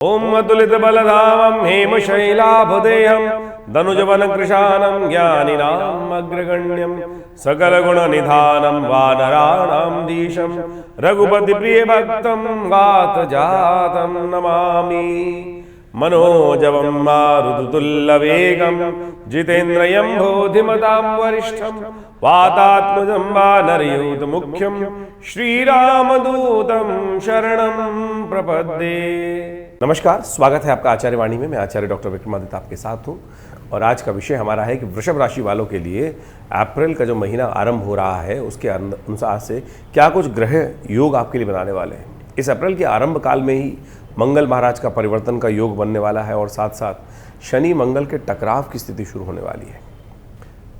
ओम अतुलित बलधामं हेमशैलाभुदेहं धनुजवनकृशानं ज्ञानिनाम् अग्रगण्यं सकलगुणनिधानं वानराणां धीशं रघुपतिप्रियभक्तं वातजातं नमामि। मनोजवं मारुततुल्यवेगं जितेन्द्रियं बोधिमतां वरिष्ठं वातात्मजं वानरयूथमुख्यं श्रीरामदूतं शरणं प्रपद्ये। नमस्कार, स्वागत है आपका आचार्य वाणी में। मैं आचार्य डॉक्टर विक्रमादित्य आपके साथ हूँ और आज का विषय हमारा है कि वृषभ राशि वालों के लिए अप्रैल का जो महीना आरंभ हो रहा है उसके अनुसार से क्या कुछ ग्रह योग आपके लिए बनाने वाले हैं। इस अप्रैल के आरंभ काल में ही मंगल महाराज का परिवर्तन का योग बनने वाला है और साथ साथ शनि मंगल के टकराव की स्थिति शुरू होने वाली है।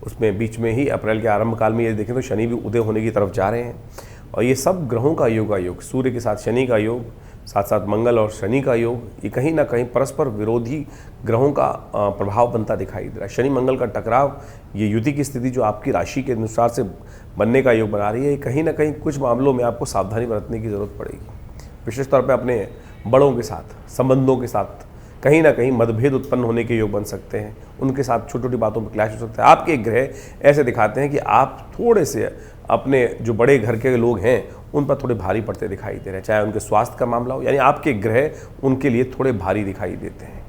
उसमें बीच में ही अप्रैल के आरंभ काल में ये देखें तो शनि भी उदय होने की तरफ जा रहे हैं और ये सब ग्रहों का योग सूर्य के साथ शनि का योग, साथ साथ मंगल और शनि का योग, ये कहीं ना कहीं परस्पर विरोधी ग्रहों का प्रभाव बनता दिखाई दे रहा है। शनि मंगल का टकराव, ये युति की स्थिति जो आपकी राशि के अनुसार से बनने का योग बना रही है, कहीं ना कहीं कुछ मामलों में आपको सावधानी बरतने की ज़रूरत पड़ेगी। विशेष तौर पर अपने बड़ों के साथ, संबंधों के साथ कहीं ना कहीं मतभेद उत्पन्न होने के योग बन सकते हैं। उनके साथ छोटी छोटी बातों पर क्लैश हो सकता है। आपके ग्रह ऐसे दिखाते हैं कि आप थोड़े से अपने जो बड़े घर के लोग हैं उन पर थोड़े भारी पड़ते दिखाई दे रहे हैं, चाहे उनके स्वास्थ्य का मामला हो, यानी आपके ग्रह उनके लिए थोड़े भारी दिखाई देते हैं।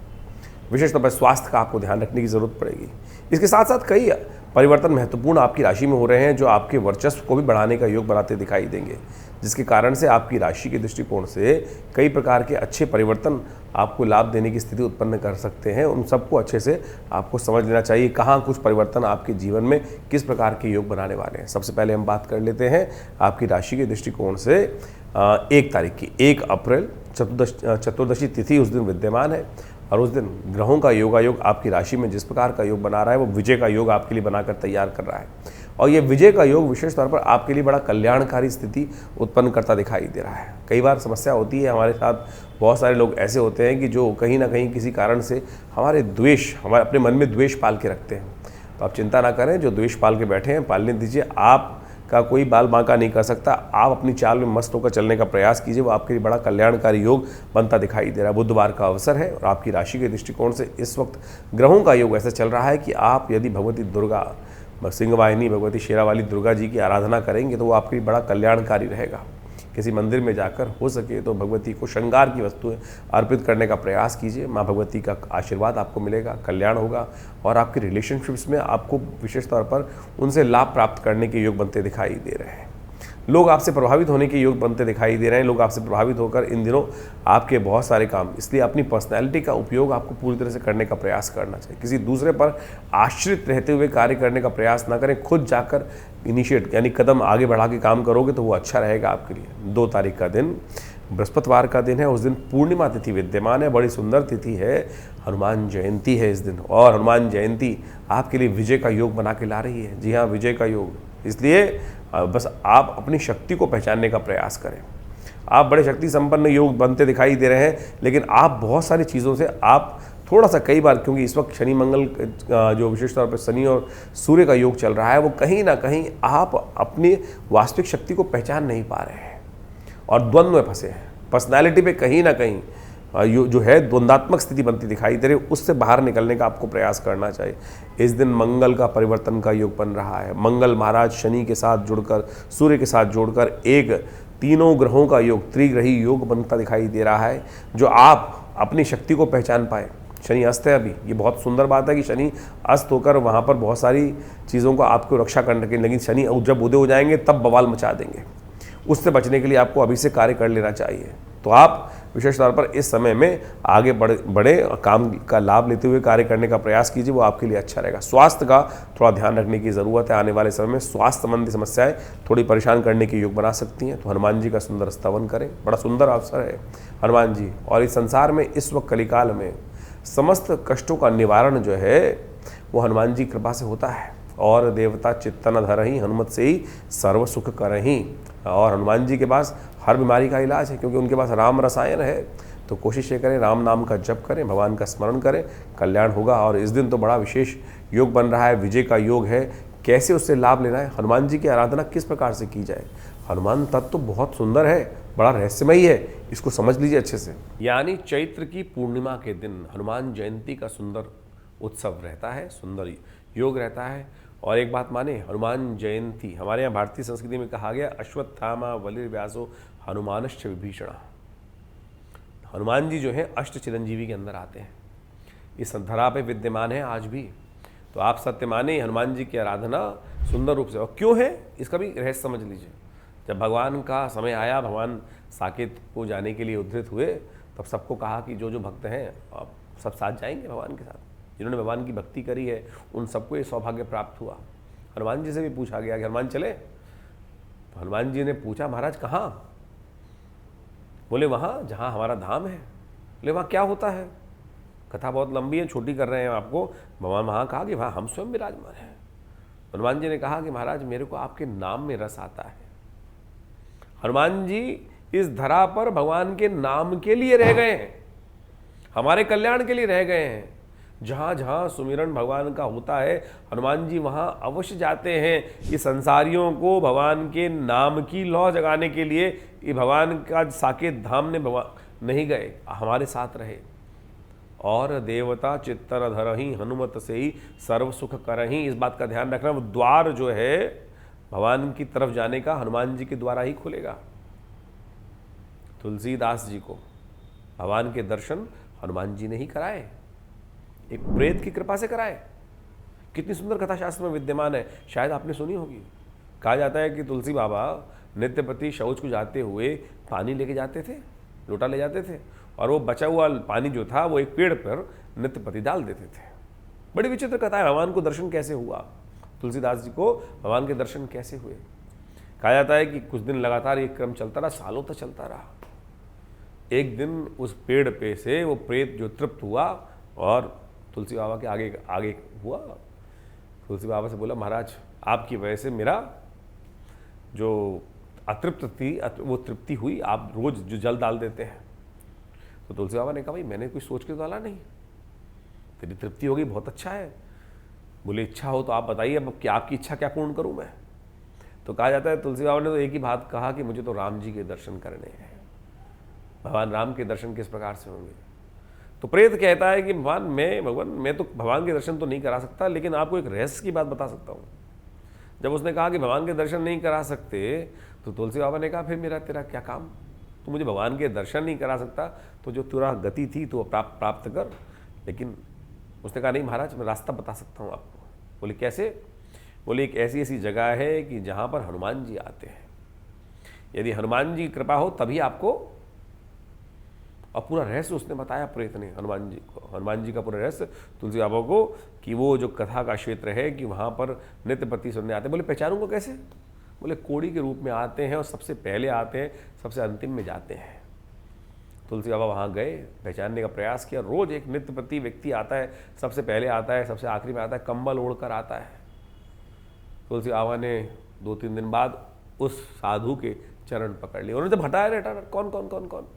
विशेष तौर पर स्वास्थ्य का आपको ध्यान रखने की ज़रूरत पड़ेगी। इसके साथ साथ कई परिवर्तन महत्वपूर्ण आपकी राशि में हो रहे हैं जो आपके वर्चस्व को भी बढ़ाने का योग बनाते दिखाई देंगे, जिसके कारण से आपकी राशि के दृष्टिकोण से कई प्रकार के अच्छे परिवर्तन आपको लाभ देने की स्थिति उत्पन्न कर सकते हैं। उन सबको अच्छे से आपको समझ लेना चाहिए कहाँ कुछ परिवर्तन आपके जीवन में किस प्रकार के योग बनाने वाले हैं। सबसे पहले हम बात कर लेते हैं आपकी राशि के दृष्टिकोण से 1 तारीख की। 1 अप्रैल चतुर्दशी तिथि उस दिन विद्यमान है और उस दिन ग्रहों का योगायोग आपकी राशि में जिस प्रकार का योग बना रहा है वो विजय का योग आपके लिए बनाकर तैयार कर रहा है और ये विजय का योग विशेष तौर पर आपके लिए बड़ा कल्याणकारी स्थिति उत्पन्न करता दिखाई दे रहा है। कई बार समस्या होती है हमारे साथ, बहुत सारे लोग ऐसे होते हैं कि जो कहीं ना कहीं किसी कारण से हमारे अपने मन में द्वेष पाल के रखते हैं। तो आप चिंता ना करें, जो द्वेष पाल के बैठे हैं पालने दीजिए। आप का कोई बाल बांका नहीं कर सकता। आप अपनी चाल में मस्त होकर चलने का प्रयास कीजिए, वो आपके लिए बड़ा कल्याणकारी योग बनता दिखाई दे रहा है। बुधवार का अवसर है और आपकी राशि के दृष्टिकोण से इस वक्त ग्रहों का योग ऐसा चल रहा है कि आप यदि भगवती दुर्गा, सिंह वाहिनी भगवती शेरावाली दुर्गा जी की आराधना करेंगे तो वो आपके लिए बड़ा कल्याणकारी रहेगा। किसी मंदिर में जाकर हो सके तो भगवती को श्रृंगार की वस्तुएं अर्पित करने का प्रयास कीजिए। माँ भगवती का आशीर्वाद आपको मिलेगा, कल्याण होगा और आपके रिलेशनशिप्स में आपको विशेष तौर पर उनसे लाभ प्राप्त करने के योग बनते दिखाई दे रहे हैं। लोग आपसे प्रभावित होने के योग बनते दिखाई दे रहे हैं। लोग आपसे प्रभावित होकर इन दिनों आपके बहुत सारे काम, इसलिए अपनी पर्सनैलिटी का उपयोग आपको पूरी तरह से करने का प्रयास करना चाहिए। किसी दूसरे पर आश्रित रहते हुए कार्य करने का प्रयास ना करें। खुद जाकर इनिशिएट यानी कदम आगे बढ़ा के काम करोगे तो वो अच्छा रहेगा आपके लिए। 2 तारीख का दिन बृहस्पतिवार का दिन है। उस दिन पूर्णिमा तिथि विद्यमान है, बड़ी सुंदर तिथि है। हनुमान जयंती है इस दिन और हनुमान जयंती आपके लिए विजय का योग बना के ला रही है। जी हाँ, विजय का योग। इसलिए बस आप अपनी शक्ति को पहचानने का प्रयास करें। आप बड़े शक्ति संपन्न योग बनते दिखाई दे रहे हैं, लेकिन आप बहुत सारी चीज़ों से आप थोड़ा सा कई बार, क्योंकि इस वक्त शनि मंगल जो विशेष तौर पर शनि और सूर्य का योग चल रहा है, वो कहीं ना कहीं आप अपनी वास्तविक शक्ति को पहचान नहीं पा रहे हैं और द्वंद्व में फंसे हैं। पर्सनैलिटी पे कहीं ना कहीं जो है द्वंद्वात्मक स्थिति बनती दिखाई दे रही है, उससे बाहर निकलने का आपको प्रयास करना चाहिए। इस दिन मंगल का परिवर्तन का योग बन रहा है। मंगल महाराज शनि के साथ जुड़कर, सूर्य के साथ जोड़कर एक तीनों ग्रहों का योग, त्रिग्रही योग बनता दिखाई दे रहा है, जो आप अपनी शक्ति को पहचान पाए। शनि अस्त है अभी, ये बहुत सुंदर बात है कि शनि अस्त होकर वहाँ पर बहुत सारी चीज़ों को आपको रक्षा करने के, लेकिन शनि जब उदय हो जाएंगे तब बवाल मचा देंगे। उससे बचने के लिए आपको अभी से कार्य कर लेना चाहिए। तो आप विशेष तौर पर इस समय में आगे बड़े काम का लाभ लेते हुए कार्य करने का प्रयास कीजिए, वो आपके लिए अच्छा रहेगा। स्वास्थ्य का थोड़ा ध्यान रखने की ज़रूरत है। आने वाले समय में स्वास्थ्य संबंधी समस्याएं थोड़ी परेशान करने के योग बना सकती हैं, तो हनुमान जी का सुंदर स्तवन करें। बड़ा सुंदर अवसर है हनुमान जी। और इस संसार में इस वक्त कलिकाल में समस्त कष्टों का निवारण जो है वो हनुमान जी कृपा से होता है। और देवता चित्तन धरहि, हनुमत से ही सर्व सुख करहि। और हनुमान जी के पास हर बीमारी का इलाज है, क्योंकि उनके पास राम रसायन है। तो कोशिश ये करें, राम नाम का जप करें, भगवान का स्मरण करें, कल्याण होगा। और इस दिन तो बड़ा विशेष योग बन रहा है, विजय का योग है। कैसे उससे लाभ लेना है, हनुमान जी की आराधना किस प्रकार से की जाए, हनुमान तत्व तो बहुत सुंदर है, बड़ा रहस्यमयी है, इसको समझ लीजिए अच्छे से। यानी चैत्र की पूर्णिमा के दिन हनुमान जयंती का सुंदर उत्सव रहता है, सुंदर योग रहता है। और एक बात माने, हनुमान जयंती हमारे यहाँ भारतीय संस्कृति में कहा गया अश्वत्थामा बलिर्व्यासो हनुमानश्च विभीषण। हनुमान जी जो है अष्ट चिरंजीवी के अंदर आते हैं, इस धरा पे विद्यमान है आज भी। तो आप सत्य माने हनुमान जी की आराधना सुंदर रूप से, और क्यों है इसका भी रहस्य समझ लीजिए। जब भगवान का समय आया, भगवान साकेत को जाने के लिए उद्धृत हुए, तब सबको कहा कि जो जो भक्त हैं आप सब साथ जाएंगे भगवान के साथ। जिन्होंने भगवान की भक्ति करी है उन सबको ये सौभाग्य प्राप्त हुआ। हनुमान जी से भी पूछा गया कि हनुमान चले, तो हनुमान जी ने पूछा महाराज कहाँ? बोले वहाँ जहाँ हमारा धाम है। बोले वहाँ क्या होता है? कथा बहुत लंबी है, छोटी कर रहे हैं आपको। भगवान वहाँ कहा कि वहाँ हम स्वयं विराजमान हैं। हनुमान जी ने कहा कि महाराज मेरे को आपके नाम में रस आता है। हनुमान जी इस धरा पर भगवान के नाम के लिए रह गए हैं, हमारे कल्याण के लिए रह गए हैं। जहाँ जहाँ सुमिरन भगवान का होता है हनुमान जी वहाँ अवश्य जाते हैं। ये संसारियों को भगवान के नाम की लौ जगाने के लिए ये भगवान का साकेत धाम ने भगवान नहीं गए, हमारे साथ रहे। और देवता चित्तर धरही हनुमत से ही सर्व सुख करही। इस बात का ध्यान रखना, वो द्वार जो है भगवान की तरफ जाने का हनुमान जी के द्वारा ही खुलेगा। तुलसीदास जी को भगवान के दर्शन हनुमान जी ने ही कराए, एक प्रेत की कृपा से कराए। कितनी सुंदर कथा शास्त्र में विद्यमान है, शायद आपने सुनी होगी। कहा जाता है कि तुलसी बाबा नित्य प्रति शौच को जाते हुए पानी लेके जाते थे, लोटा ले जाते थे, और वो बचा हुआ पानी जो था वो एक पेड़ पर नित्य प्रति डाल देते थे। बड़ी विचित्र कथा है। भगवान को दर्शन कैसे हुआ, तुलसीदास जी को भगवान के दर्शन कैसे हुए? कहा जाता है कि कुछ दिन लगातार ये क्रम चलता रहा, सालों तक चलता रहा। एक दिन उस पेड़ पे से वो प्रेत जो तृप्त हुआ और तुलसी बाबा के आगे आगे हुआ। तुलसी बाबा से बोला महाराज आपकी वजह से मेरा जो अतृप्त थी वो तृप्ति हुई, आप रोज जो जल डाल देते हैं। तो तुलसी बाबा ने कहा भाई मैंने कुछ सोच के डाला नहीं, तेरी तृप्ति होगी, बहुत अच्छा है। बोले इच्छा हो तो आप बताइए, अब क्या आपकी इच्छा क्या पूर्ण करूं मैं? तो कहा जाता है तुलसी बाबा ने तो एक ही बात कहा कि मुझे तो राम जी के दर्शन करने हैं। भगवान राम के दर्शन किस प्रकार से होंगे? तो प्रेत कहता है कि भगवान मैं तो भगवान के दर्शन तो नहीं करा सकता, लेकिन आपको एक रहस्य की बात बता सकता हूँ। जब उसने कहा कि भगवान के दर्शन नहीं करा सकते, तो तुलसी बाबा ने कहा फिर मेरा तेरा क्या काम? तो मुझे भगवान के दर्शन नहीं करा सकता, तो जो तेरा गति थी तो प्राप्त कर। लेकिन उसने कहा नहीं महाराज मैं रास्ता बता सकता हूँ आपको। बोले कैसे? बोले एक ऐसी ऐसी जगह है कि जहाँ पर हनुमान जी आते हैं, यदि हनुमान जी की कृपा हो तभी आपको। और पूरा रहस्य उसने बताया प्रेत ने हनुमान जी को, हनुमान जी का पूरा रहस्य तुलसी बाबा को, कि वो जो कथा का क्षेत्र है कि वहाँ पर नित्य प्रति सुनने आते हैं। बोले पहचानूंगा कैसे? बोले कोड़ी के रूप में आते हैं और सबसे पहले आते हैं, सबसे अंतिम में जाते हैं। तुलसी बाबा वहाँ गए, पहचानने का प्रयास किया। रोज एक नित्य प्रति व्यक्ति आता है, सबसे पहले आता है, सबसे आखिरी में आता है, कंबल ओढ़कर आता है। तुलसी बाबा ने 2-3 दिन बाद उस साधु के चरण पकड़ लिए। उन्होंने जब हटाया रहता कौन कौन कौन कौन,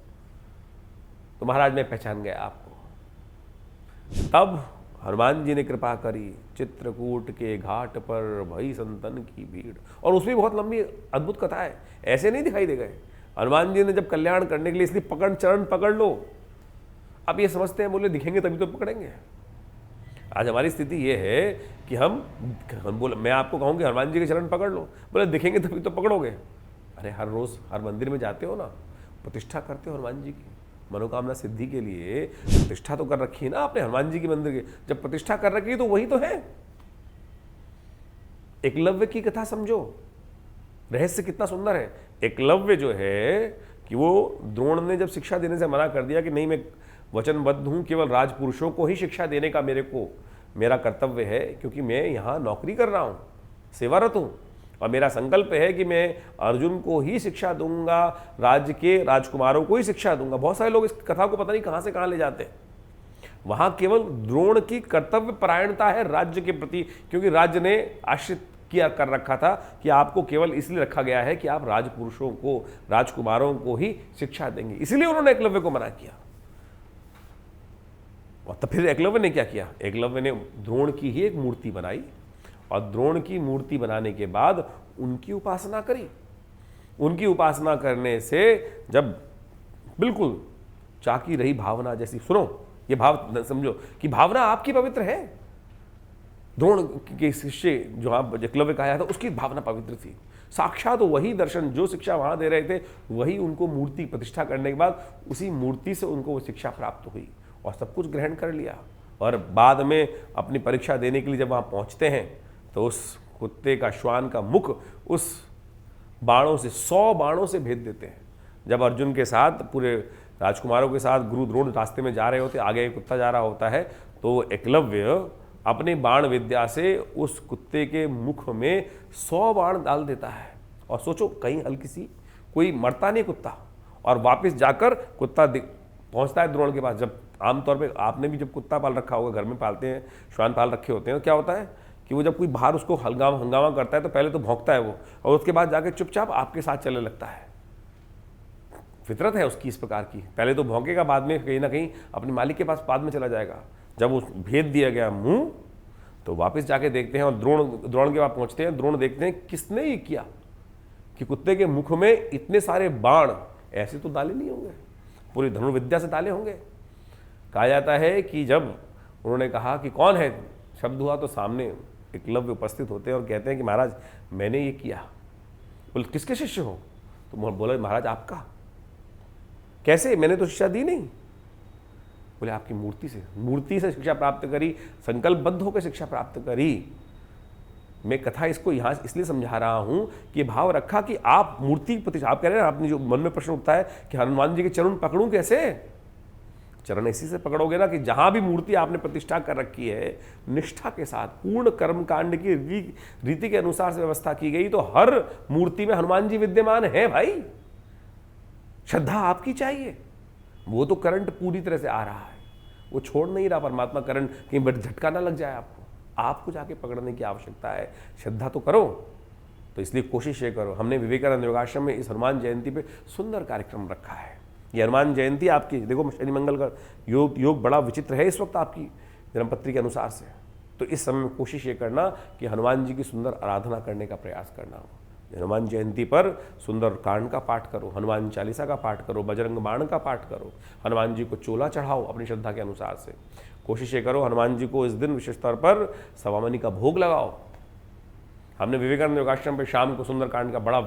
तो महाराज मैं पहचान गया आपको। तब हनुमान जी ने कृपा करी, चित्रकूट के घाट पर भई संतन की भीड़। और उसमें बहुत लंबी अद्भुत कथा है, ऐसे नहीं दिखाई दे गए। हनुमान जी ने जब कल्याण करने के लिए इसलिए चरण पकड़ लो। अब ये समझते हैं बोले दिखेंगे तभी तो पकड़ेंगे। आज हमारी स्थिति ये है कि हम बोले, मैं आपको कहूँ कि हनुमान जी के चरण पकड़ लो, बोले दिखेंगे तभी तो पकड़ोगे। अरे हर रोज हर मंदिर में जाते हो ना, प्रतिष्ठा करते हो हनुमान जी की, मनोकामना सिद्धि के लिए प्रतिष्ठा तो कर रखी है ना आपने हनुमान जी की मंदिर की। जब प्रतिष्ठा कर रखी है तो वही तो है। एकलव्य की कथा समझो, रहस्य कितना सुंदर है। एकलव्य जो है कि वो द्रोण ने जब शिक्षा देने से मना कर दिया कि नहीं मैं वचनबद्ध हूं, केवल राजपुरुषों को ही शिक्षा देने का मेरा कर्तव्य है, क्योंकि मैं यहाँ नौकरी कर रहा हूँ, सेवारत हूँ, और मेरा संकल्प है कि मैं अर्जुन को ही शिक्षा दूंगा, राज्य के राजकुमारों को ही शिक्षा दूंगा। बहुत सारे लोग इस कथा को पता नहीं कहाँ से कहाँ ले जाते हैं। वहाँ केवल द्रोण की कर्तव्य परायणता है राज्य के प्रति, क्योंकि राज्य ने आश्रित किया कर रखा था कि आपको केवल इसलिए रखा गया है कि आप राजपुरुषों को, राजकुमारों को ही शिक्षा देंगे, इसलिए उन्होंने एकलव्य को मना किया। और तब फिर एकलव्य ने क्या किया? एकलव्य ने द्रोण की ही एक मूर्ति बनाई, और द्रोण की मूर्ति बनाने के बाद उनकी उपासना करी। उनकी उपासना करने से जब बिल्कुल चाकी रही भावना जैसी, सुनो ये भाव समझो कि भावना आपकी पवित्र है। द्रोण के शिष्य जो आप एकलव्य कहा था उसकी भावना पवित्र थी। साक्षात वही दर्शन जो शिक्षा वहां दे रहे थे वही उनको मूर्ति प्रतिष्ठा करने के बाद उसी मूर्ति से उनको वो शिक्षा प्राप्त हुई और सब कुछ ग्रहण कर लिया। और बाद में अपनी परीक्षा देने के लिए जब वहां पहुंचते हैं तो उस कुत्ते का, श्वान का मुख उस बाणों से, 100 बाणों से भेद देते हैं। जब अर्जुन के साथ पूरे राजकुमारों के साथ गुरु द्रोण रास्ते में जा रहे होते, आगे एक कुत्ता जा रहा होता है, तो एकलव्य अपने बाण विद्या से उस कुत्ते के मुख में 100 बाण डाल देता है। और सोचो कहीं हल्की सी, कोई मरता नहीं कुत्ता, और वापस जाकर कुत्ता पहुंचता है द्रोण के पास। जब आमतौर पे आपने भी जब कुत्ता पाल रखा होगा, घर में पालते हैं, श्वान पाल रखे होते हैं, तो क्या होता है कि वो जब कोई बाहर उसको हंगामा करता है तो पहले तो भौंकता है वो, और उसके बाद जाके चुपचाप आपके साथ चलने लगता है। फितरत है उसकी इस प्रकार की, पहले तो भौंकेगा, बाद में कहीं ना कहीं अपने मालिक के पास बाद में चला जाएगा। जब उस भेद दिया गया मुंह, तो वापस जाके देखते हैं और द्रोण के पास पहुंचते हैं। द्रोण देखते हैं किसने ये किया कि कुत्ते के मुख में इतने सारे बाण ऐसे तो डाले नहीं होंगे, पूरी धनुर्विद्या से डाले होंगे। कहा जाता है कि जब उन्होंने कहा कि कौन है, शब्द हुआ तो सामने एकलव्य उपस्थित होते हैं और कहते हैं कि महाराज मैंने ये किया। बोले किसके शिष्य हो? तो बोले महाराज आपका। कैसे? मैंने तो शिक्षा दी नहीं। बोले आपकी मूर्ति से शिक्षा प्राप्त करी, संकल्पबद्ध होकर शिक्षा प्राप्त करी। मैं कथा इसको यहाँ इसलिए समझा रहा हूं कि भाव रखा कि आप मूर्ति प्रतिष्ठा, आप कह रहे हैं, आपने जो मन में प्रश्न उठता है कि हनुमान जी के चरण पकड़ूं कैसे? चरण इसी से पकड़ोगे ना कि जहां भी मूर्ति आपने प्रतिष्ठा कर रखी है, निष्ठा के साथ पूर्ण कर्मकांड की रीति के अनुसार से व्यवस्था की गई, तो हर मूर्ति में हनुमान जी विद्यमान है भाई। श्रद्धा आपकी चाहिए। वो तो करंट पूरी तरह से आ रहा है, वो छोड़ नहीं रहा परमात्मा करंट, कहीं बट झटका ना लग जाए आपको जाके पकड़ने की आवश्यकता है। श्रद्धा तो करो, तो इसलिए कोशिश ये करो। हमने विवेकानंद योगाश्रम में इस हनुमान जयंती पे सुंदर कार्यक्रम रखा है। ये हनुमान जयंती आपकी, देखो शनि मंगल का योग बड़ा विचित्र है इस वक्त आपकी जन्मपत्री के अनुसार से। तो इस समय में कोशिश ये करना कि हनुमान जी की सुंदर आराधना करने का प्रयास करना हो। हनुमान जयंती पर सुंदर कांड का पाठ करो, हनुमान चालीसा का पाठ करो, बजरंग बाण का पाठ करो, हनुमान जी को चोला चढ़ाओ अपनी श्रद्धा के अनुसार से। कोशिश ये करो हनुमान जी को इस दिन विशेष तौर पर सवामनी का भोग लगाओ। हमने विवेकानंद योगाश्रम पे शाम को सुंदर कांड का बड़ा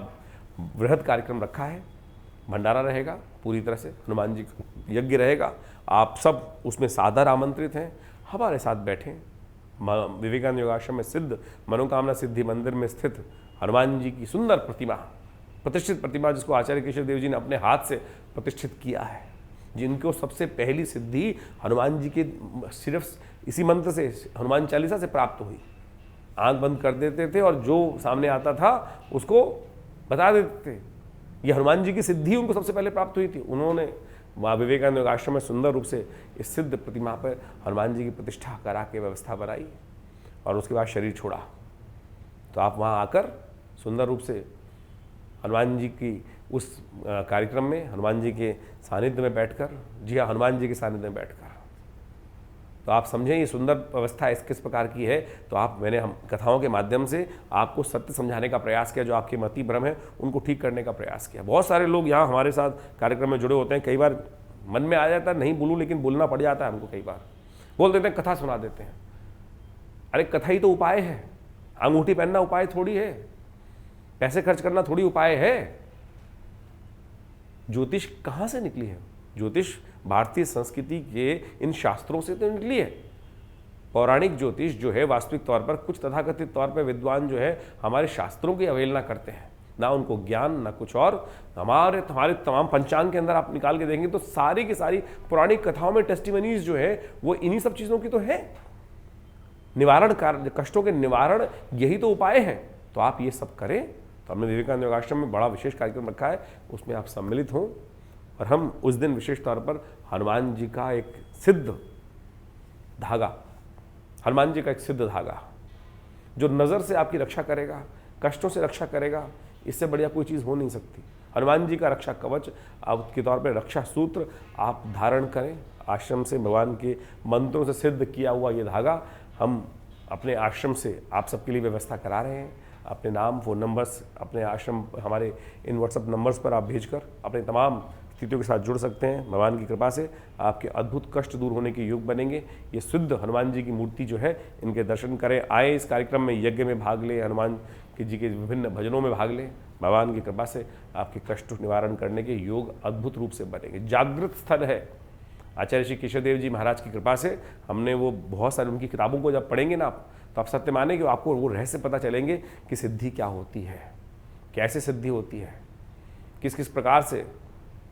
वृहद कार्यक्रम रखा है। भंडारा रहेगा पूरी तरह से, हनुमान जी का यज्ञ रहेगा। आप सब उसमें सादर आमंत्रित हैं, हमारे साथ बैठें। विवेकानंद योगाश्रम में सिद्ध मनोकामना सिद्धि मंदिर में स्थित हनुमान जी की सुंदर प्रतिमा, प्रतिष्ठित प्रतिमा, जिसको आचार्य केशव देव जी ने अपने हाथ से प्रतिष्ठित किया है, जिनको सबसे पहली सिद्धि हनुमान जी के सिर्फ इसी मंत्र से, हनुमान चालीसा से प्राप्त हुई। आंख बंद कर देते थे और जो सामने आता था उसको बता देते थे। ये हनुमान जी की सिद्धि उनको सबसे पहले प्राप्त हुई थी। उन्होंने वहाँ विवेकानंद योगाश्रम में सुंदर रूप से इस सिद्ध प्रतिमा पर हनुमान जी की प्रतिष्ठा करा के व्यवस्था बनाई और उसके बाद शरीर छोड़ा। तो आप वहाँ आकर सुंदर रूप से हनुमान जी की उस कार्यक्रम में हनुमान जी के सानिध्य में बैठकर, जी हाँ, हनुमान जी के सानिध्य में बैठकर, तो आप समझें ये सुंदर व्यवस्था किस प्रकार की है। तो मैंने हम कथाओं के माध्यम से आपको सत्य समझाने का प्रयास किया, जो आपके मति भ्रम है उनको ठीक करने का प्रयास किया। बहुत सारे लोग यहाँ हमारे साथ कार्यक्रम में जुड़े होते हैं। कई बार मन में आ जाता है नहीं बोलूँ, लेकिन बोलना पड़ जाता है हमको। कई बार बोल देते हैं, कथा सुना देते हैं। अरे कथा ही तो उपाय है। अंगूठी पहनना उपाय थोड़ी है, पैसे खर्च करना थोड़ी उपाय है। ज्योतिष कहाँ से निकली है? ज्योतिष भारतीय संस्कृति के इन शास्त्रों से तो निकली है। पौराणिक ज्योतिष जो है, वास्तविक तौर पर कुछ तथाकथित तौर पर विद्वान जो है हमारे शास्त्रों की अवहेलना करते हैं, ना उनको ज्ञान ना कुछ और। हमारे तमाम पंचांग के अंदर आप निकाल के देंगे तो सारी की सारी पौराणिक कथाओं में टेस्टिमनीज जो है वो इन्हीं सब चीज़ों की तो है। निवारण कार्य, कष्टों के निवारण यही तो उपाय हैं। तो आप ये सब करें। तो हमने विवेकानंद योगाश्रम में बड़ा विशेष कार्यक्रम रखा है, उसमें आप सम्मिलित हों। और हम उस दिन विशेष तौर पर हनुमान जी का एक सिद्ध धागा, हनुमान जी का एक सिद्ध धागा जो नज़र से आपकी रक्षा करेगा, कष्टों से रक्षा करेगा, इससे बढ़िया कोई चीज़ हो नहीं सकती। हनुमान जी का रक्षा कवच आपके तौर पर रक्षा सूत्र आप धारण करें। आश्रम से भगवान के मंत्रों से सिद्ध किया हुआ ये धागा हम अपने आश्रम से आप सबके लिए व्यवस्था करा रहे हैं। अपने नाम, फ़ोन नंबर्स, अपने आश्रम हमारे इन व्हाट्सएप नंबर्स पर आप भेजकर अपने तमाम स्थितियों के साथ जुड़ सकते हैं। भगवान की कृपा से आपके अद्भुत कष्ट दूर होने के योग बनेंगे। ये शुद्ध हनुमान जी की मूर्ति जो है, इनके दर्शन करें, आए इस कार्यक्रम में, यज्ञ में भाग लें, हनुमान जी के विभिन्न भजनों में भाग लें। भगवान की कृपा से आपके कष्ट निवारण करने के योग अद्भुत रूप से बनेंगे। जागृत स्थल है। आचार्य श्री केशवदेव जी महाराज की कृपा से हमने वो बहुत सारी उनकी किताबों को जब पढ़ेंगे ना आप, तो आप सत्य माने कि आपको वो रहस्य पता चलेंगे कि सिद्धि क्या होती है, कैसे सिद्धि होती है, किस किस प्रकार से।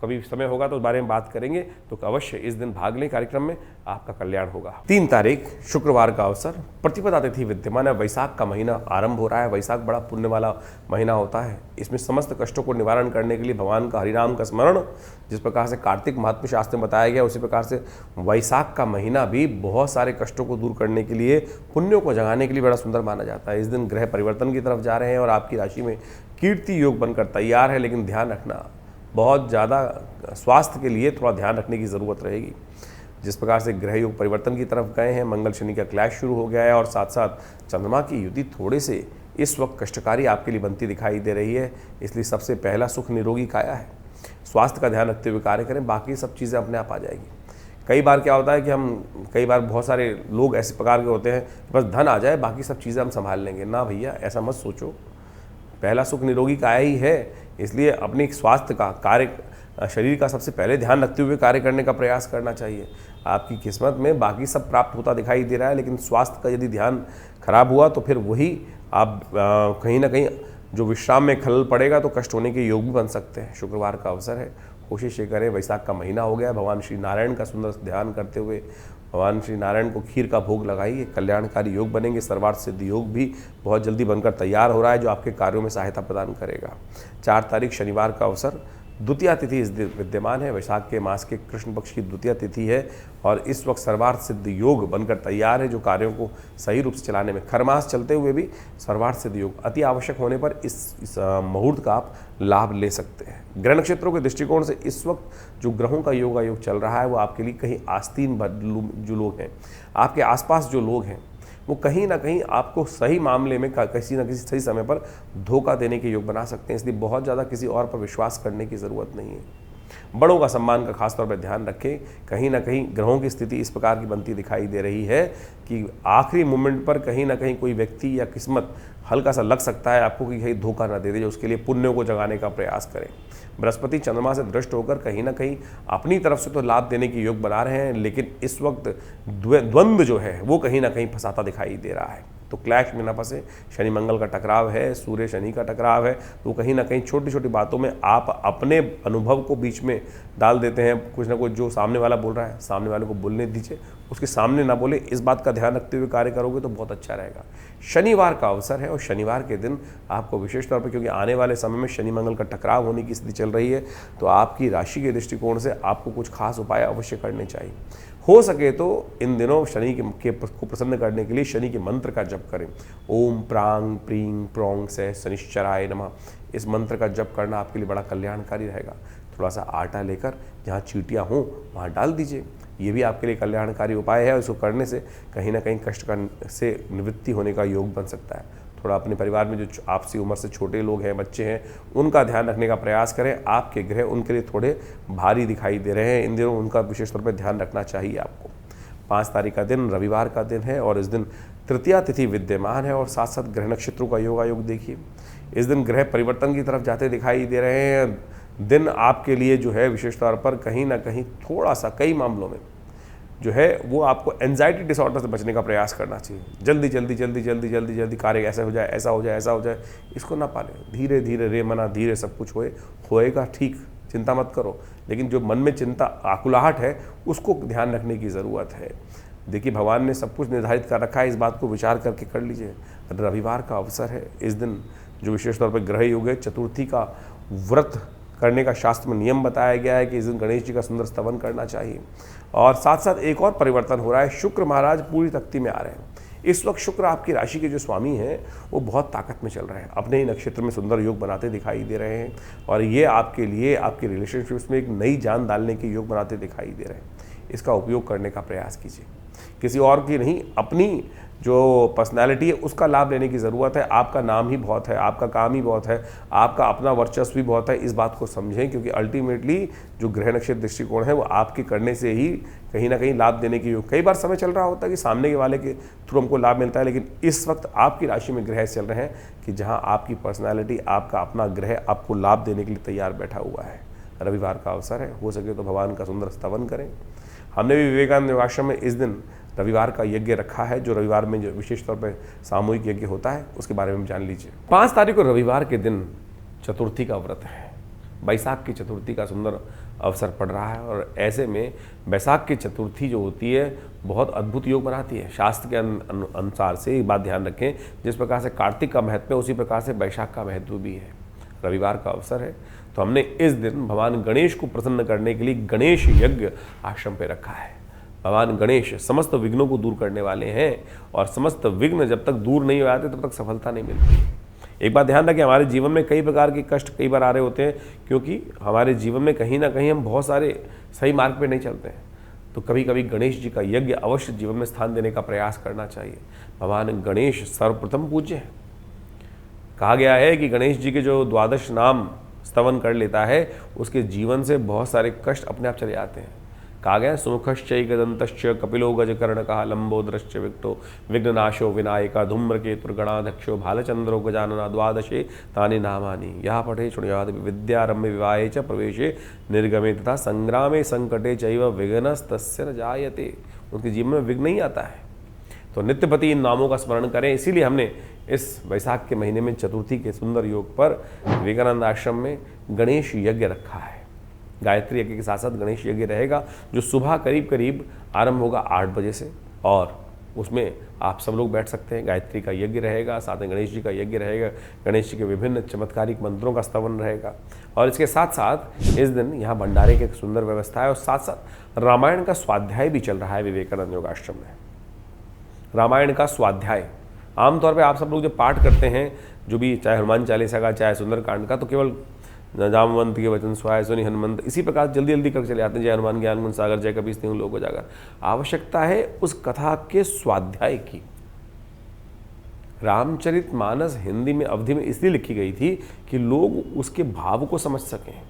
कभी समय होगा तो उस बारे में बात करेंगे। तो अवश्य इस दिन भाग लें कार्यक्रम में, आपका कल्याण होगा। 3 तारीख शुक्रवार का अवसर, प्रतिपदा तिथि विद्यमान है। वैशाख का महीना आरंभ हो रहा है। वैशाख बड़ा पुण्य वाला महीना होता है। इसमें समस्त कष्टों को निवारण करने के लिए भगवान का हरिनाम का स्मरण, जिस प्रकार से कार्तिक महात्म्य शास्त्र में बताया गया, उसी प्रकार से वैशाख का महीना भी बहुत सारे कष्टों को दूर करने के लिए, पुण्यों को जगाने के लिए बड़ा सुंदर माना जाता है। इस दिन ग्रह परिवर्तन की तरफ जा रहे हैं और आपकी राशि में कीर्ति योग बनकर तैयार है। लेकिन ध्यान रखना, बहुत ज़्यादा स्वास्थ्य के लिए थोड़ा ध्यान रखने की ज़रूरत रहेगी। जिस प्रकार से ग्रह योग परिवर्तन की तरफ गए हैं, मंगल शनि का क्लैश शुरू हो गया है और साथ साथ चंद्रमा की युति थोड़े से इस वक्त कष्टकारी आपके लिए बनती दिखाई दे रही है। इसलिए सबसे पहला सुख निरोगी काया है। स्वास्थ्य का ध्यान रखते हुए कार्य करें, बाकी सब चीज़ें अपने आप आ जाएगी। कई बार क्या होता है कि कई बार बहुत सारे लोग ऐसे प्रकार के होते हैं, बस धन आ जाए बाकी सब चीज़ें हम संभाल लेंगे। ना भैया, ऐसा मत सोचो। पहला सुख निरोगी काया ही है। इसलिए अपनी स्वास्थ्य का कार्य, शरीर का सबसे पहले ध्यान रखते हुए कार्य करने का प्रयास करना चाहिए। आपकी किस्मत में बाकी सब प्राप्त होता दिखाई दे रहा है, लेकिन स्वास्थ्य का यदि ध्यान खराब हुआ तो फिर वही आप कहीं ना कहीं जो विश्राम में खलल पड़ेगा तो कष्ट होने के योग भी बन सकते हैं। शुक्रवार का अवसर है, कोशिश ये करें। वैशाख का महीना हो गया, भगवान श्री नारायण का सुंदर ध्यान करते हुए भगवान श्री नारायण को खीर का भोग लगाइए। कल्याणकारी योग बनेंगे। सर्वार्थ सिद्धि योग भी बहुत जल्दी बनकर तैयार हो रहा है, जो आपके कार्यों में सहायता प्रदान करेगा। 4 तारीख शनिवार का अवसर, द्वितीया तिथि इस दिन विद्यमान है। वैशाख के मास के कृष्ण पक्ष की द्वितीया तिथि है और इस वक्त सर्वार्थ सिद्ध योग बनकर तैयार है, जो कार्यों को सही रूप से चलाने में, खरमास चलते हुए भी सर्वार्थ सिद्ध योग अति आवश्यक होने पर इस मुहूर्त का आप लाभ ले सकते हैं। ग्रह नक्षत्रों के दृष्टिकोण से इस वक्त जो ग्रहों का योग चल रहा है, वो आपके लिए कहीं आस्तीन जो लोग हैं, आपके आसपास जो लोग हैं, वो कहीं ना कहीं आपको सही मामले में किसी न किसी सही समय पर धोखा देने के योग बना सकते हैं। इसलिए बहुत ज़्यादा किसी और पर विश्वास करने की ज़रूरत नहीं है। बड़ों का सम्मान का खासतौर पर ध्यान रखें। कहीं ना कहीं ग्रहों की स्थिति इस प्रकार की बनती दिखाई दे रही है कि आखिरी मोमेंट पर कहीं ना कहीं कोई व्यक्ति या किस्मत हल्का सा लग सकता है आपको कि कहीं धोखा ना दे दे। उसके लिए पुण्यों को जगाने का प्रयास करें। बृहस्पति चंद्रमा से दृष्ट होकर कहीं ना कहीं अपनी तरफ से तो लाभ देने की योग बना रहे हैं, लेकिन इस वक्त द्वंद्व जो है वो कहीं ना कहीं फंसाता दिखाई दे रहा है। तो क्लैश में ना फंसे। शनि मंगल का टकराव है, सूर्य शनि का टकराव है, तो कहीं ना कहीं छोटी छोटी बातों में आप अपने अनुभव को बीच में डाल देते हैं। कुछ ना कुछ जो सामने वाला बोल रहा है, सामने वाले को बोलने दीजिए, उसके सामने ना बोले। इस बात का ध्यान रखते हुए कार्य करोगे तो बहुत अच्छा रहेगा। शनिवार का अवसर है और शनिवार के दिन आपको विशेष तौर पर, क्योंकि आने वाले समय में शनि मंगल का टकराव होने की स्थिति चल रही है, तो आपकी राशि के दृष्टिकोण से आपको कुछ खास उपाय अवश्य करने चाहिए। हो सके तो इन दिनों शनि को प्रसन्न करने के लिए शनि के मंत्र का जप करें। ओम प्रांग प्रींग प्रोंग से शनिश्चराय नमः, इस मंत्र का जप करना आपके लिए बड़ा कल्याणकारी रहेगा। थोड़ा सा आटा लेकर जहाँ चींटियाँ हों वहाँ डाल दीजिए, ये भी आपके लिए कल्याणकारी उपाय है। उसको करने से कहीं ना कहीं कष्ट से निवृत्ति होने का योग बन सकता है। थोड़ा अपने परिवार में जो आपसी उम्र से छोटे लोग हैं, बच्चे हैं, उनका ध्यान रखने का प्रयास करें। आपके ग्रह उनके लिए थोड़े भारी दिखाई दे रहे हैं, इन दिनों उनका विशेष तौर पर ध्यान रखना चाहिए आपको। 5 तारीख का दिन रविवार का दिन है और इस दिन तृतीया तिथि विद्यमान है और साथ साथ ग्रह नक्षत्रों का योग देखिए। इस दिन ग्रह परिवर्तन की तरफ जाते दिखाई दे रहे हैं। दिन आपके लिए जो है विशेष तौर पर कहीं ना कहीं थोड़ा सा, कई मामलों में जो है वो आपको एंजाइटी डिसऑर्डर से बचने का प्रयास करना चाहिए। जल्दी जल्दी जल्दी जल्दी जल्दी जल्दी कार्य ऐसा हो जाए, ऐसा हो जाए, ऐसा हो जाए, इसको ना पालें। धीरे धीरे रे मना धीरे सब कुछ होएगा ठीक, चिंता मत करो। लेकिन जो मन में चिंता, आकुलाहट है, उसको ध्यान रखने की ज़रूरत है। देखिए, भगवान ने सब कुछ निर्धारित कर रखा है, इस बात को विचार करके कर लीजिए। रविवार का अवसर है, इस दिन जो विशेष तौर पर ग्रह योग है, चतुर्थी का व्रत करने का शास्त्र में नियम बताया गया है कि इस दिन गणेश जी का सुंदर स्तवन करना चाहिए। और साथ साथ एक और परिवर्तन हो रहा है, शुक्र महाराज पूरी तख्ती में आ रहे हैं। इस वक्त शुक्र आपकी राशि के जो स्वामी हैं वो बहुत ताकत में चल रहे हैं, अपने ही नक्षत्र में सुंदर योग बनाते दिखाई दे रहे हैं और ये आपके लिए आपके रिलेशनशिप्स में एक नई जान डालने के योग बनाते दिखाई दे रहे हैं। इसका उपयोग करने का प्रयास कीजिए। किसी और की नहीं, अपनी जो पर्सनैलिटी है उसका लाभ लेने की ज़रूरत है। आपका नाम ही बहुत है, आपका काम ही बहुत है, आपका अपना वर्चस्व भी बहुत है। इस बात को समझें, क्योंकि अल्टीमेटली जो ग्रह नक्षत्र दृष्टिकोण है वो आपके करने से ही कहीं ना कहीं लाभ देने की योग। कई बार समय चल रहा होता है कि सामने के वाले के थ्रू हमको लाभ मिलता है, लेकिन इस वक्त आपकी राशि में ग्रह चल रहे हैं कि जहाँ आपकी पर्सनैलिटी, आपका अपना ग्रह आपको लाभ देने के लिए तैयार बैठा हुआ है। रविवार का अवसर है, हो सके तो भगवान का सुंदर स्तवन करें। हमने भी विवेकानंद योगाश्रम में इस दिन रविवार का यज्ञ रखा है, जो रविवार में जो विशेष तौर पर सामूहिक यज्ञ होता है उसके बारे में जान लीजिए। 5 तारीख को रविवार के दिन चतुर्थी का व्रत है। बैसाख की चतुर्थी का सुंदर अवसर पड़ रहा है और ऐसे में बैसाख की चतुर्थी जो होती है बहुत अद्भुत योग बनाती है। शास्त्र के अनुसार से एक बात ध्यान रखें, जिस प्रकार से कार्तिक का महत्व है उसी प्रकार से बैसाख का महत्व भी है। रविवार का अवसर है तो हमने इस दिन भगवान गणेश को प्रसन्न करने के लिए गणेश यज्ञ आश्रम पे रखा है। भगवान गणेश समस्त विघ्नों को दूर करने वाले हैं और समस्त विघ्न जब तक दूर नहीं हो जाते तब तक सफलता नहीं मिलती। एक बात ध्यान रखें, हमारे जीवन में कई प्रकार के कष्ट कई बार आ रहे होते हैं, क्योंकि हमारे जीवन में कहीं ना कहीं हम बहुत सारे सही मार्ग पे नहीं चलते हैं। तो कभी कभी गणेश जी का यज्ञ अवश्य जीवन में स्थान देने का प्रयास करना चाहिए। भगवान गणेश सर्वप्रथम पूज्य है। कहा गया है कि गणेश जी के जो 12 नाम स्तवन कर लेता है उसके जीवन से बहुत सारे कष्ट अपने आप चले जाते हैं। कहा गया सुमुखश्चैकदन्तश्च कपिलो गजकर्णकः लंबोदरश्च विक्टो विघ्ननाशो विनायक धूम्रकेतुर्गणाध्यक्षो भालचंद्रो गजानना द्वादशे तानि नामानि यः पठे शृणुयात् विद्यारम्भे विवाहे च प्रवेशे निर्गमे तथा संग्रामे संकटे चैव विघ्नस्तस्य न जायते। उनके जीवन में विघ्न नहीं आता है, तो नित्यपति इन नामों का स्मरण करें। इसीलिए हमने इस वैशाख के महीने में चतुर्थी के सुंदर योग पर विवेकानंद आश्रम में गणेश यज्ञ रखा है। गायत्री यज्ञ के साथ साथ गणेश यज्ञ रहेगा, जो सुबह करीब करीब आरंभ होगा 8 बजे से, और उसमें आप सब लोग बैठ सकते हैं। गायत्री का यज्ञ रहेगा, साथ में गणेश जी का यज्ञ रहेगा, गणेश जी के विभिन्न चमत्कारिक मंत्रों का स्तवन रहेगा, और इसके साथ साथ इस दिन यहाँ भंडारे की सुंदर व्यवस्था है और साथ साथ रामायण का स्वाध्याय भी चल रहा है विवेकानंद योगाश्रम में। रामायण का स्वाध्याय आमतौर पे आप सब लोग जब पाठ करते हैं, जो भी चाहे हनुमान चालीसा का चाहे सुंदरकांड का, तो केवल जामवंत के वचन सुहाए सुनि हनुमंत इसी प्रकार जल्दी जल्दी करके चले जाते हैं। जय हनुमान ज्ञान गुण सागर जय कपीस तिहुँ लोक उजागर। आवश्यकता है उस कथा के स्वाध्याय की। रामचरितमानस हिंदी में अवधि में इसलिए लिखी गई थी कि लोग उसके भाव को समझ सकें।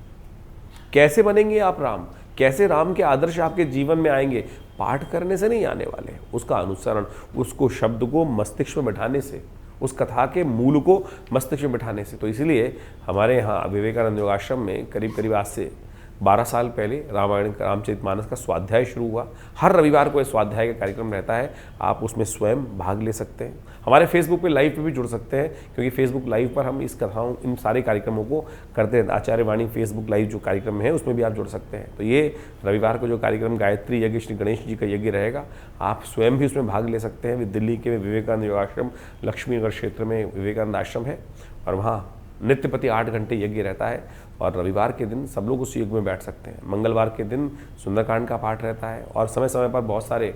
कैसे बनेंगे आप राम, कैसे राम के आदर्श आपके जीवन में आएंगे, पाठ करने से नहीं आने वाले, उसका अनुसरण, उसको शब्द को मस्तिष्क में बैठाने से, उस कथा के मूल को मस्तिष्क में बैठाने से। तो इसलिए हमारे यहाँ विवेकानंद योगाश्रम में करीब करीब आज से 12 साल पहले रामायण रामचरितमानस का स्वाध्याय शुरू हुआ। हर रविवार को ये स्वाध्याय का कार्यक्रम रहता है, आप उसमें स्वयं भाग ले सकते हैं। हमारे फेसबुक पे लाइव पे भी जुड़ सकते हैं, क्योंकि फेसबुक लाइव पर हम इस कथाओं इन सारे कार्यक्रमों को करते हैं। आचार्य वाणी फेसबुक लाइव जो कार्यक्रम है उसमें भी आप जुड़ सकते हैं। तो ये रविवार को जो कार्यक्रम गायत्री यज्ञ श्री गणेश जी का यज्ञ रहेगा, आप स्वयं भी उसमें भाग ले सकते हैं। दिल्ली के विवेकानंद योगाश्रम लक्ष्मीनगर क्षेत्र में विवेकानंद आश्रम है और वहाँ नित्यपति 8 घंटे यज्ञ रहता है, और रविवार के दिन सब लोग उस यज्ञ में बैठ सकते हैं। मंगलवार के दिन सुंदरकांड का पाठ रहता है, और समय समय पर बहुत सारे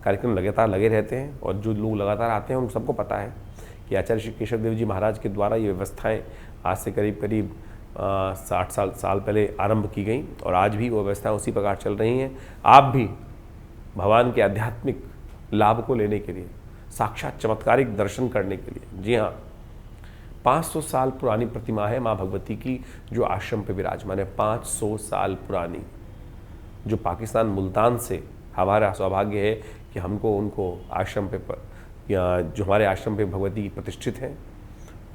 कार्यक्रम लगातार लगे रहते हैं, और जो लोग लगातार आते हैं उन सबको पता है कि आचार्य श्री केशव देव जी महाराज के द्वारा ये व्यवस्थाएं आज से करीब करीब 60 साल पहले आरंभ की गई, और आज भी वो व्यवस्थाएं उसी प्रकार चल रही हैं। आप भी भगवान के आध्यात्मिक लाभ को लेने के लिए, साक्षात चमत्कारिक दर्शन करने के लिए, जी हाँ, 500 साल पुरानी प्रतिमा है माँ भगवती की, जो आश्रम पे विराजमान है। 500 साल पुरानी, जो पाकिस्तान मुल्तान से हमारा सौभाग्य है कि हमको उनको आश्रम पे जो हमारे आश्रम पे भगवती प्रतिष्ठित हैं,